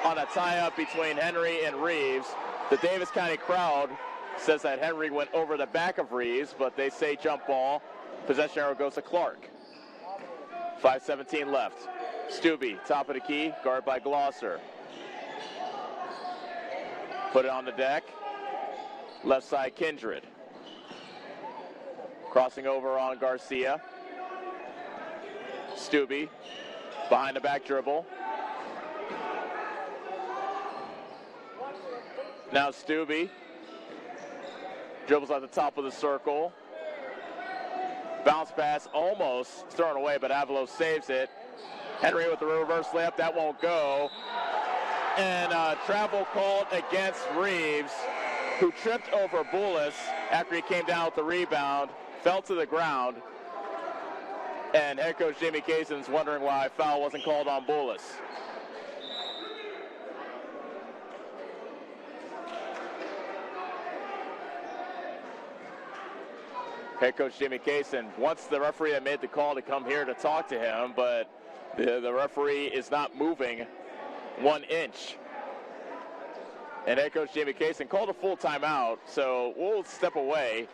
on a tie-up between Henry and Reeves. The Davis County crowd says that Henry went over the back of Reeves, but they say jump ball. Possession arrow goes to Clarke. 5:17 left. Stubbe, top of the key, guard by Glosser. Put it on the deck. Left side, Kindred. Crossing over on Garcia. Stubbe, behind the back dribble. Now Stubbe dribbles at the top of the circle. Bounce pass almost thrown away, but Avalos saves it. Henry with the reverse layup, that won't go. And travel called against Reeves, who tripped over Bullis after he came down with the rebound, fell to the ground. And head coach Jamie Kaysen's wondering why foul wasn't called on Bullis. Head coach Jamie Kaysen wants the referee that made the call to come here to talk to him, but the referee is not moving 1 inch. And head coach Jamie Kaysen called a full timeout, so we'll step away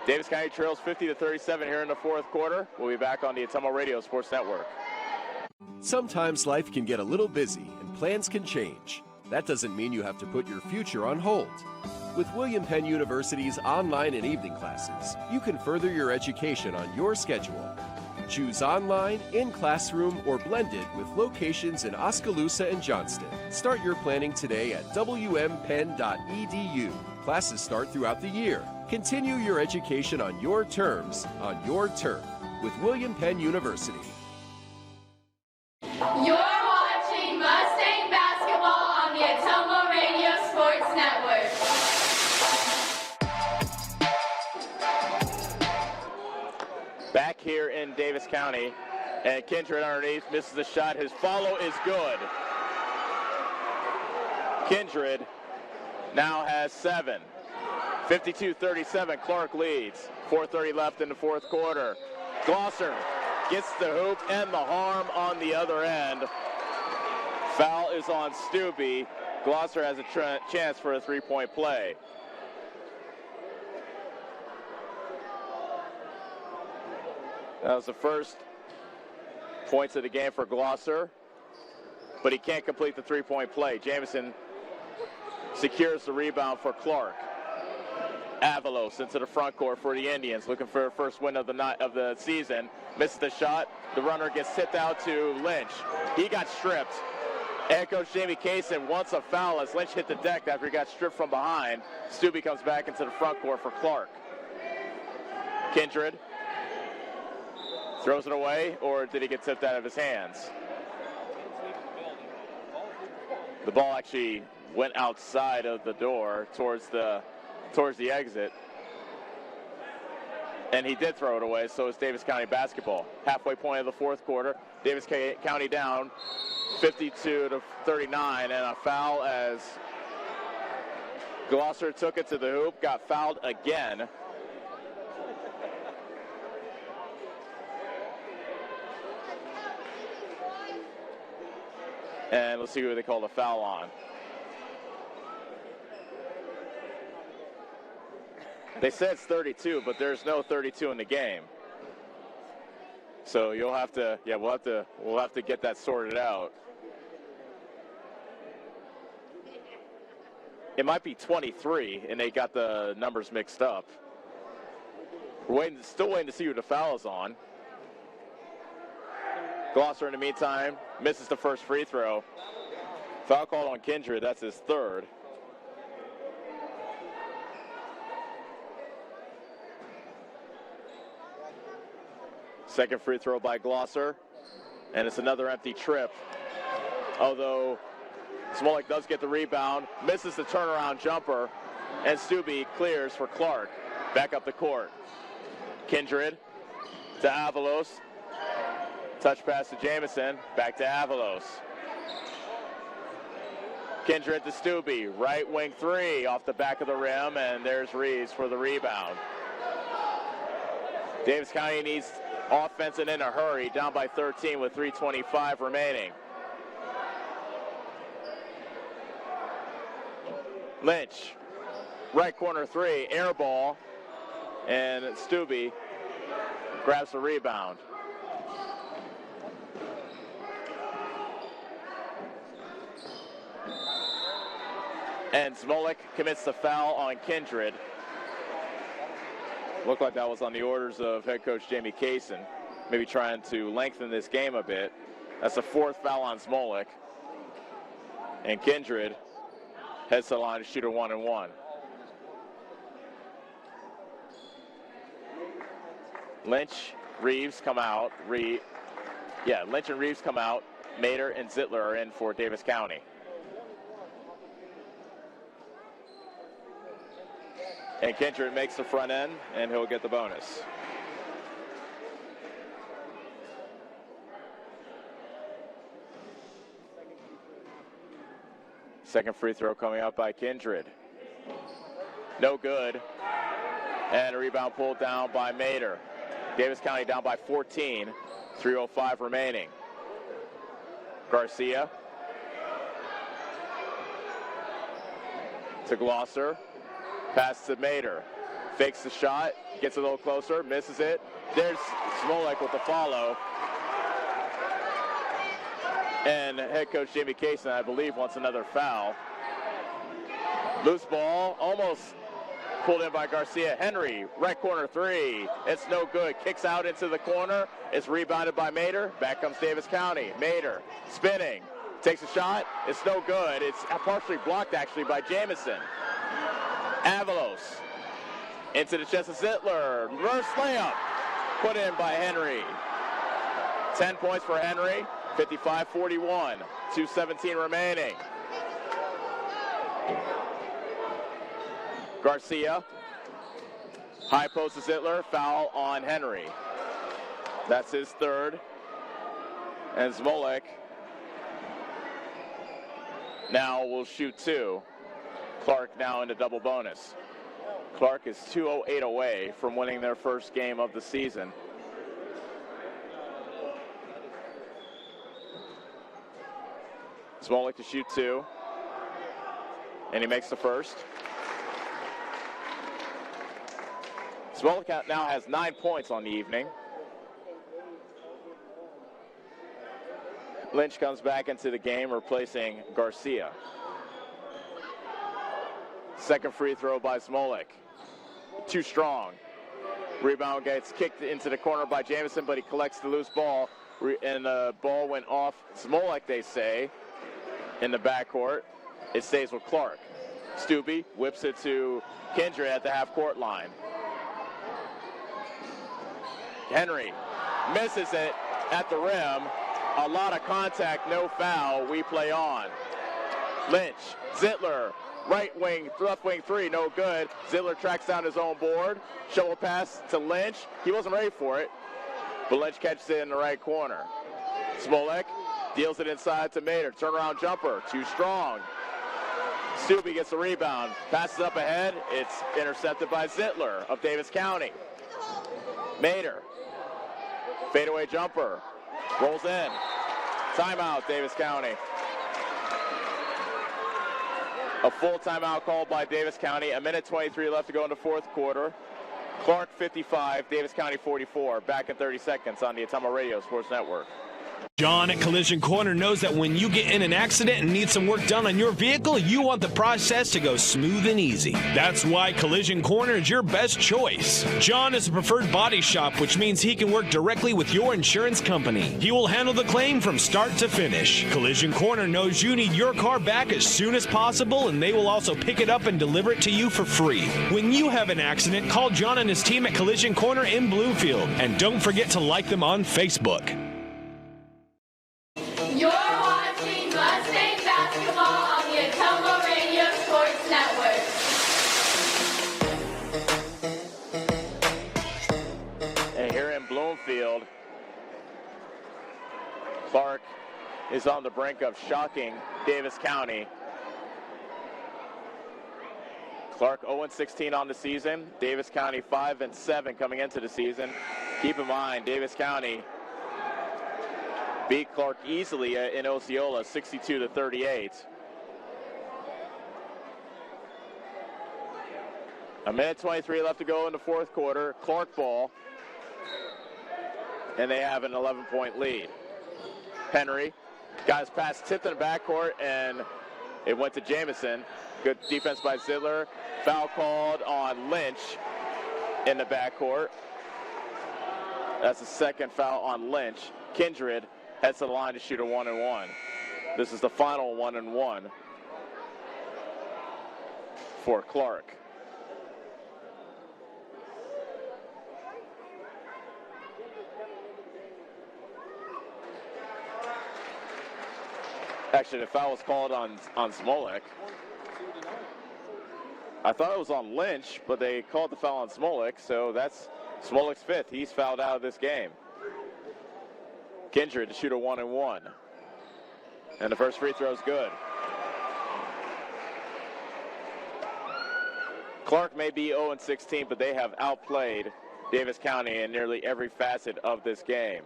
Davis County trails 50-37 here in the fourth quarter. We'll be back on the Atomo Radio Sports Network. Sometimes life can get a little busy and plans can change. That doesn't mean you have to put your future on hold. With William Penn University's online and evening classes, you can further your education on your schedule. Choose online, in classroom, or blended with locations in Oskaloosa and Johnston. Start your planning today at wmpenn.edu. Classes start throughout the year. Continue your education on your terms, on your turf, with William Penn University. You're watching Mustang basketball on the Atomo Radio Sports Network. Back here in Davis County, and Kindred underneath misses the shot. His follow is good. Kindred now has 7. 52-37, Clarke leads. 4:30 left in the fourth quarter. Glosser gets the hoop and the harm on the other end. Foul is on Stubbe. Glosser has a chance for a three-point play. That was the first points of the game for Glosser, but he can't complete the three-point play. Jamison secures the rebound for Clarke. Avalos into the front court for the Indians, looking for a first win of the season. Misses the shot. The runner gets tipped out to Lynch. He got stripped. Head coach Jamie Kaysen wants a foul as Lynch hit the deck after he got stripped from behind. Stubbe comes back into the front court for Clarke. Kindred throws it away, or did he get tipped out of his hands? The ball actually went outside of the door towards the exit. And he did throw it away, so it's Davis County basketball. Halfway point of the fourth quarter, Davis County down 52-39, and a foul as Glosser took it to the hoop, got fouled again. And let's see who they call the foul on. They said it's 32, but there's no 32 in the game. So you'll have to, we'll have to get that sorted out. It might be 23, and they got the numbers mixed up. We're still waiting to see who the foul is on. Glosser, in the meantime, misses the first free throw. Foul called on Kindred. That's his third. Second free throw by Glosser, and it's another empty trip. Although Smolik does get the rebound, misses the turnaround jumper, and Stubbe clears for Clarke. Back up the court. Kindred to Avalos. Touch pass to Jamison. Back to Avalos. Kindred to Stubbe. Right wing three off the back of the rim, and there's Reeves for the rebound. Davis County needs offense and in a hurry, down by 13 with 3:25 remaining. Lynch, right corner three, air ball, and Stubbe grabs the rebound. And Smolik commits the foul on Kindred. Looked like that was on the orders of head coach Jamie Kaysen, maybe trying to lengthen this game a bit. That's the fourth foul on Smolik. And Kindred heads to the line to shoot a 1-and-1. Lynch, Reeves come out. Lynch and Reeves come out. Mater and Zittler are in for Davis County. And Kindred makes the front end, and he'll get the bonus. Second free throw coming up by Kindred. No good. And a rebound pulled down by Mater. Davis County down by 14. 3:05 remaining. Garcia to Glosser. Pass to Mater. Fakes the shot, gets a little closer, misses it. There's Smolek with the follow. And head coach Jamie Cason, I believe, wants another foul. Loose ball, almost pulled in by Garcia. Henry, right corner three. It's no good. Kicks out into the corner. It's rebounded by Mater. Back comes Davis County. Mater spinning. Takes a shot. It's no good. It's partially blocked, actually, by Jamison. Avalos into the chest of Zittler. Reverse layup. Put in by Henry. 10 points for Henry. 55-41. 2:17 remaining. Garcia. High post to Zittler. Foul on Henry. That's his third. And Smolek now will shoot two. Clarke now into double bonus. Clarke is 2:08 away from winning their first game of the season. Smolek to shoot two. And he makes the first. Smolek now has 9 points on the evening. Lynch comes back into the game, replacing Garcia. Second free throw by Smolek. Too strong. Rebound gets kicked into the corner by Jamison, but he collects the loose ball, and the ball went off Smolek, they say, in the backcourt. It stays with Clarke. Stubbe whips it to Kindred at the half-court line. Henry misses it at the rim. A lot of contact, no foul. We play on. Lynch, Zittler, right wing, left wing three, no good. Zittler tracks down his own board. Shovel pass to Lynch. He wasn't ready for it, but Lynch catches it in the right corner. Smolek deals it inside to Mater. Turnaround jumper, too strong. Stubbe gets the rebound, passes up ahead. It's intercepted by Zittler of Davis County. Mater, fadeaway jumper, rolls in. Timeout, Davis County. A full timeout called by Davis County. 1:23 left to go in the fourth quarter. Clarke 55, Davis County 44. Back in 30 seconds on the Atomo Radio Sports Network. John at Collision Corner knows that when you get in an accident and need some work done on your vehicle, you want the process to go smooth and easy. That's why Collision Corner is your best choice. John is a preferred body shop, which means he can work directly with your insurance company. He will handle the claim from start to finish. Collision Corner knows you need your car back as soon as possible, and they will also pick it up and deliver it to you for free. When you have an accident, call John and his team at Collision Corner in Bloomfield. And don't forget to like them on Facebook. You're watching Mustang basketball on the Atomo Radio Sports Network. And here in Bloomfield, Clarke is on the brink of shocking Davis County. Clarke 0-16 on the season. Davis County 5-7 coming into the season. Keep in mind, Davis County beat Clarke easily in Osceola, 62-38. 1:23 left to go in the fourth quarter. Clarke ball, and they have an 11-point lead. Henry, guys pass tipped in the backcourt, and it went to Jamison. Good defense by Zittler. Foul called on Lynch in the backcourt. That's the second foul on Lynch. Kindred heads to the line to shoot a 1-and-1. This is the final 1-and-1 for Clarke. Actually, the foul was called on Smolek. I thought it was on Lynch, but they called the foul on Smolek, so that's Smolek's fifth. He's fouled out of this game. Kindred to shoot a 1-and-1. And the first free throw is good. Clarke may be 0-16, but they have outplayed Davis County in nearly every facet of this game.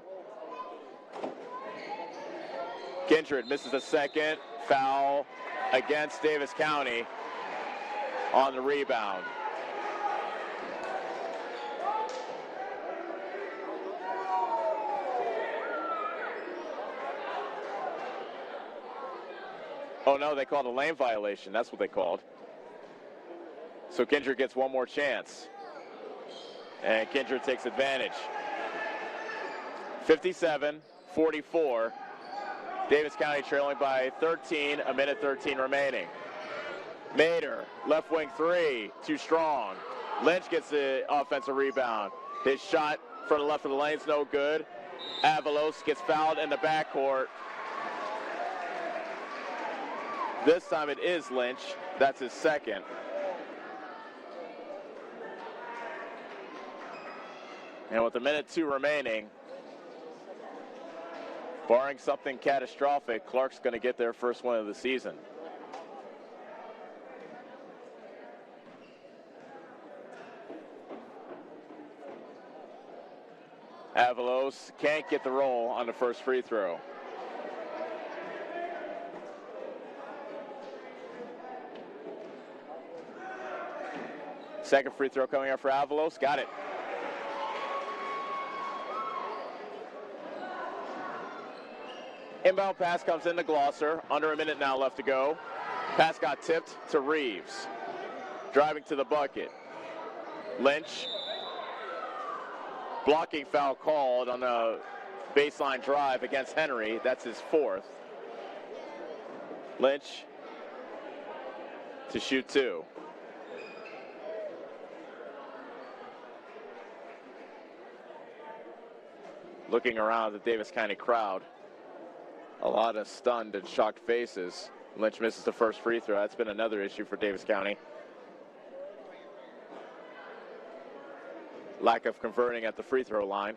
Kindred misses a second. Foul against Davis County on the rebound. Oh, no, they called a lane violation. That's what they called. So Kindred gets one more chance. And Kindred takes advantage. 57-44. Davis County trailing by 13, a minute 13 remaining. Mader, left wing three, too strong. Lynch gets the offensive rebound. His shot from the left of the lane's no good. Avalos gets fouled in the backcourt. This time it is Lynch. That's his second. And with a minute 2 remaining, barring something catastrophic, Clarke's going to get their first win of the season. Avalos can't get the roll on the first free throw. Second free throw coming up for Avalos. Got it. Inbound pass comes into Glosser. Under a minute now left to go. Pass got tipped to Reeves. Driving to the bucket. Lynch. Blocking foul called on the baseline drive against Henry. That's his fourth. Lynch to shoot two. Looking around the Davis County crowd, a lot of stunned and shocked faces. Lynch misses the first free throw. That's been another issue for Davis County. Lack of converting at the free throw line.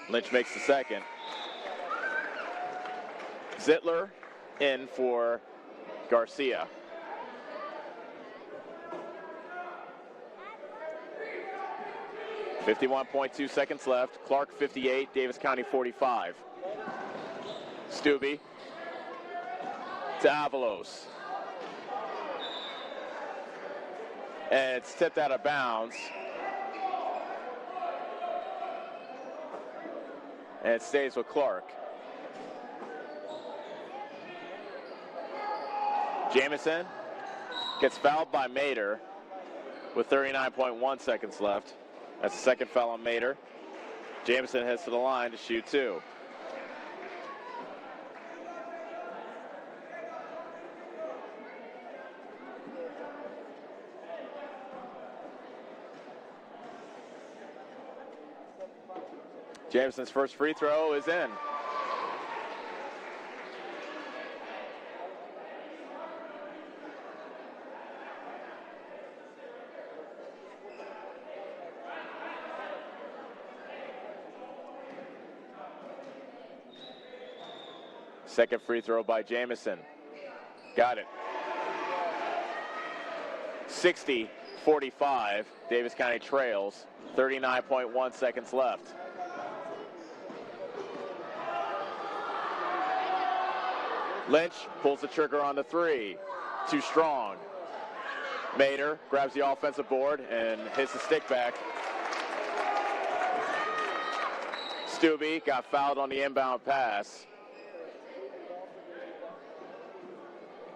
Lynch makes the second. Zittler in for Garcia. .2 seconds left. Clarke 58, Davis County 45. Stubbe to Avalos. And it's tipped out of bounds. And it stays with Clarke. Jamison gets fouled by Mader with 39.1 seconds left. That's the second foul on Mader. Jamison heads to the line to shoot two. Jamison's first free throw is in. Second free throw by Jamison. Got it. 60-45. Davis County trails. 39.1 seconds left. Lynch pulls the trigger on the three. Too strong. Mader grabs the offensive board and hits the stick back. Stubbe got fouled on the inbound pass.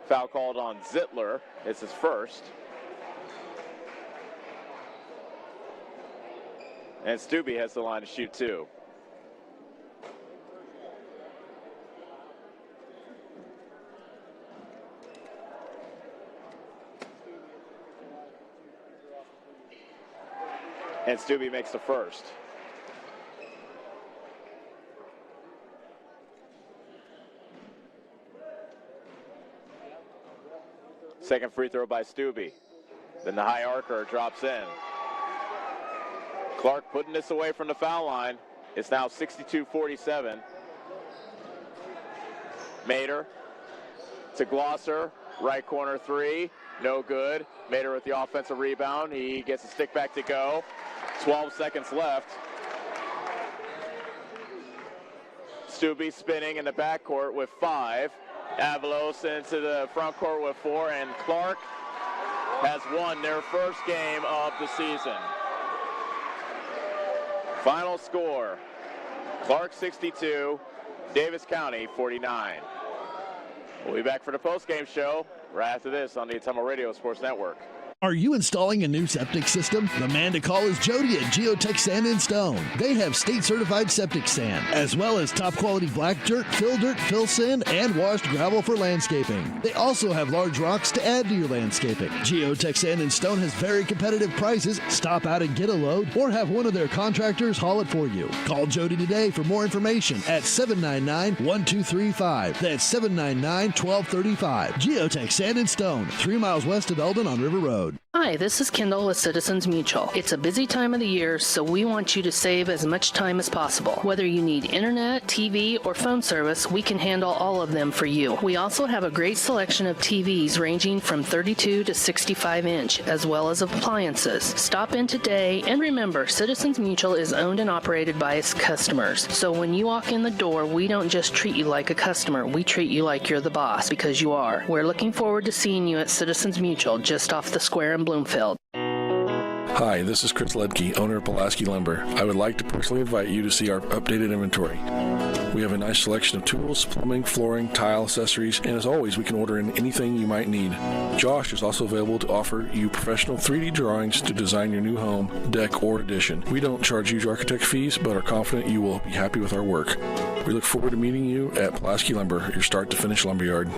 Foul called on Zittler. It's his first. And Stubbe has the line to shoot two. And Stubbe makes the first. Second free throw by Stubbe. Then the high arcer drops in. Clarke putting this away from the foul line. It's now 62-47. Mader to Glosser. Right corner three. No good. Mader with the offensive rebound. He gets a stick back to go. 12 seconds left. Stubbe spinning in the backcourt with 5. Avalos into the front court with 4, and Clarke has won their first game of the season. Final score, Clarke 62, Davis County 49. We'll be back for the post-game show right after this on the Ottumwa Radio Sports Network. Are you installing a new septic system? The man to call is Jody at Geotech Sand and Stone. They have state-certified septic sand, as well as top-quality black dirt, fill sand, and washed gravel for landscaping. They also have large rocks to add to your landscaping. Geotech Sand and Stone has very competitive prices. Stop out and get a load, or have one of their contractors haul it for you. Call Jody today for more information at 799-1235. That's 799-1235. Geotech Sand and Stone, 3 miles west of Eldon on River Road. Hi, this is Kendall with Citizens Mutual. It's a busy time of the year, so we want you to save as much time as possible. Whether you need internet, TV, or phone service, we can handle all of them for you. We also have a great selection of TVs ranging from 32 to 65 inch, as well as appliances. Stop in today, and remember, Citizens Mutual is owned and operated by its customers. So when you walk in the door, we don't just treat you like a customer, we treat you like you're the boss, because you are. We're looking forward to seeing you at Citizens Mutual, just off the square in Bloomfield. Hi, this is Chris Ledke, owner of Pulaski Lumber. I would like to personally invite you to see our updated inventory. We have a nice selection of tools, plumbing, flooring, tile, accessories, and as always, we can order in anything you might need. Josh is also available to offer you professional 3D drawings to design your new home, deck, or addition. We don't charge huge architect fees, but are confident you will be happy with our work. We look forward to meeting you at Pulaski Lumber, your start-to-finish lumberyard.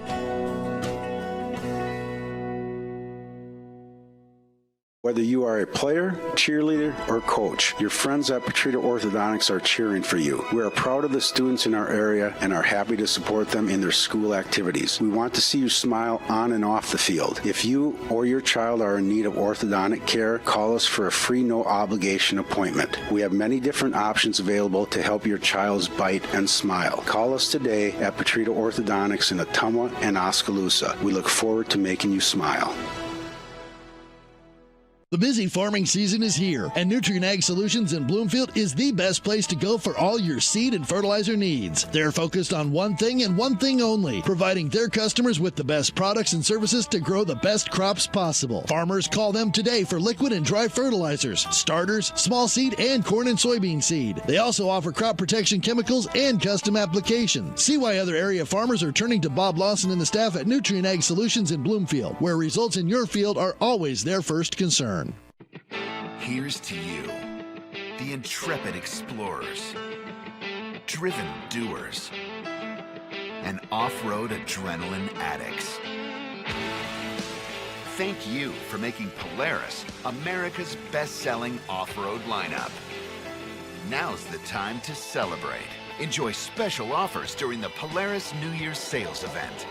Whether you are a player, cheerleader, or coach, your friends at Petrita Orthodontics are cheering for you. We are proud of the students in our area and are happy to support them in their school activities. We want to see you smile on and off the field. If you or your child are in need of orthodontic care, call us for a free no-obligation appointment. We have many different options available to help your child's bite and smile. Call us today at Petrita Orthodontics in Ottumwa and Oskaloosa. We look forward to making you smile. The busy farming season is here, and Nutrient Ag Solutions in Bloomfield is the best place to go for all your seed and fertilizer needs. They're focused on one thing and one thing only, providing their customers with the best products and services to grow the best crops possible. Farmers, call them today for liquid and dry fertilizers, starters, small seed, and corn and soybean seed. They also offer crop protection chemicals and custom applications. See why other area farmers are turning to Bob Lawson and the staff at Nutrient Ag Solutions in Bloomfield, where results in your field are always their first concern. Here's to you, the intrepid explorers, driven doers, and off-road adrenaline addicts. Thank you for making Polaris America's best-selling off-road lineup. Now's the time to celebrate. Enjoy special offers during the Polaris New Year's sales event.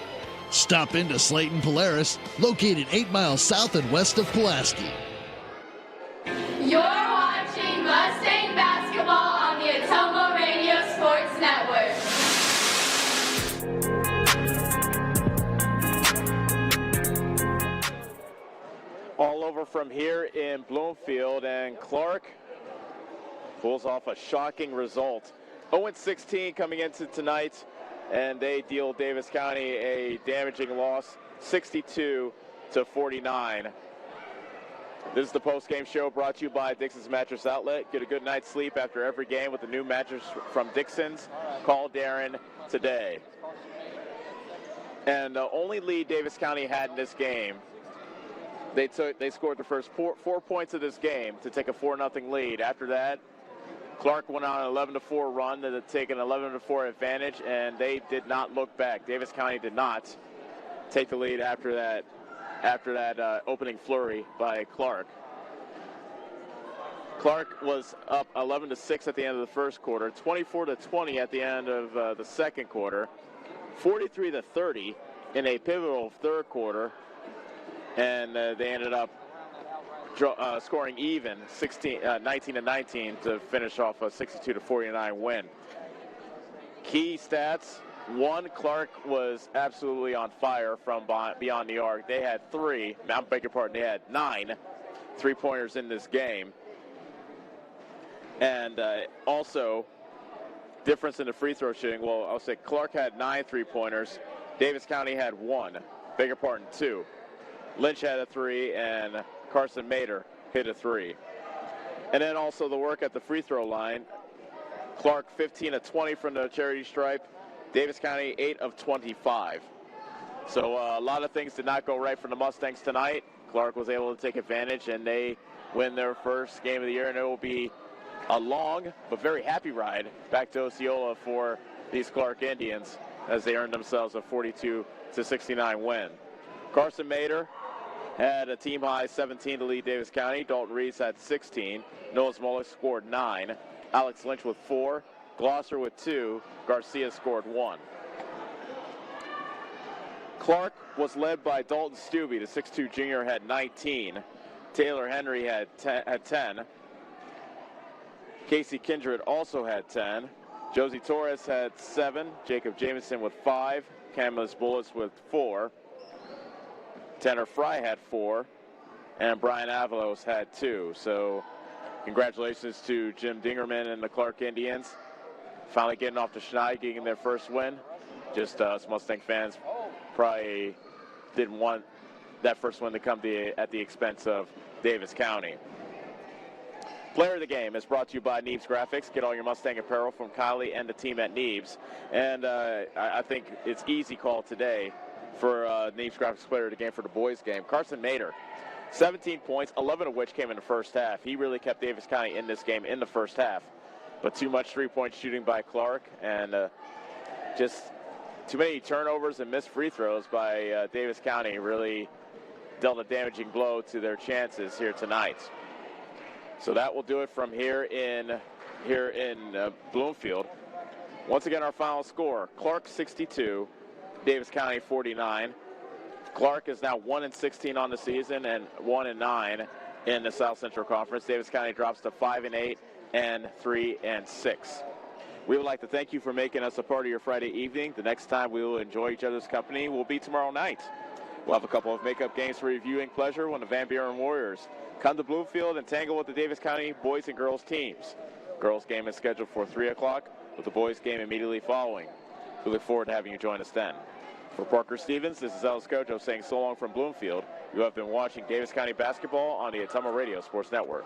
Stop into Slayton Polaris, located 8 miles south and west of Pulaski. You're watching Mustang basketball on the Ottumwa Radio Sports Network. All over from here in Bloomfield, and Clarke pulls off a shocking result. 0-16 coming into tonight, and they deal Davis County a damaging loss, 62-49. This is the post-game show brought to you by Dixon's Mattress Outlet. Get a good night's sleep after every game with the new mattress from Dixon's. Call Darren today. And the only lead Davis County had in this game, they scored the first four points of this game to take a 4-0 lead. After that, Clarke went on an 11-4 run to take an 11-4 advantage, and they did not look back. Davis County did not take the lead after that opening flurry by Clarke. Clarke was up 11-6 at the end of the first quarter, 24-20 at the end of the second quarter, 43-30 in a pivotal third quarter, and they ended up scoring even 19-19 to finish off a 62-49 win. Key stats. One, Clarke was absolutely on fire from beyond the arc. They had they had 9 3-pointers in this game. And also, difference in the free throw shooting. Well, I'll say Clarke had 9 3-pointers. Davis County had 2. Lynch had a 3, and Carson Mader hit a 3. And then also the work at the free throw line. Clarke 15 of 20 from the charity stripe. Davis County 8 of 25. So a lot of things did not go right for the Mustangs tonight. Clarke was able to take advantage, and they win their first game of the year, and it will be a long but very happy ride back to Osceola for these Clarke Indians as they earned themselves a 42-69 win. Carson Mader had a team-high 17 to lead Davis County. Dalton Reese had 16. Noah Smolik scored 9. Alex Lynch with 4. Glosser with 2. Garcia scored 1. Clarke was led by Dalton Stubbe. The 6'2 junior had 19. Taylor Henry had 10. Casey Kindred also had 10. Josie Torres had 7. Jacob Jamison with 5. Camus Bullis with 4. Tanner Fry had 4. And Brian Avalos had 2. So congratulations to Jim Dingerman and the Clarke Indians. Finally getting off to Schneid, getting their first win. Just us Mustang fans probably didn't want that first win to come at the expense of Davis County. Player of the game is brought to you by Neebs Graphics. Get all your Mustang apparel from Kylie and the team at Neebs. And I think it's easy call today for Neebs Graphics player of the game for the boys game. Carson Mader, 17 points, 11 of which came in the first half. He really kept Davis County in this game in the first half. But too much three-point shooting by Clarke, and just too many turnovers and missed free throws by Davis County really dealt a damaging blow to their chances here tonight. So that will do it from here in Bloomfield. Once again, our final score: Clarke 62, Davis County 49. Clarke is now 1-16 on the season and 1-9 in the South Central Conference. Davis County drops to 5-8 and 3-6. We would like to thank you for making us a part of your Friday evening. The next time we will enjoy each other's company will be tomorrow night. We'll have a couple of makeup games for your viewing pleasure when the Van Buren Warriors come to Bloomfield and tangle with the Davis County boys and girls teams. Girls game is scheduled for 3 o'clock with the boys game immediately following. We look forward to having you join us then. For Parker Stevens, this is Ellis Kojo saying so long from Bloomfield. You have been watching Davis County basketball on the Ottumwa Radio Sports Network.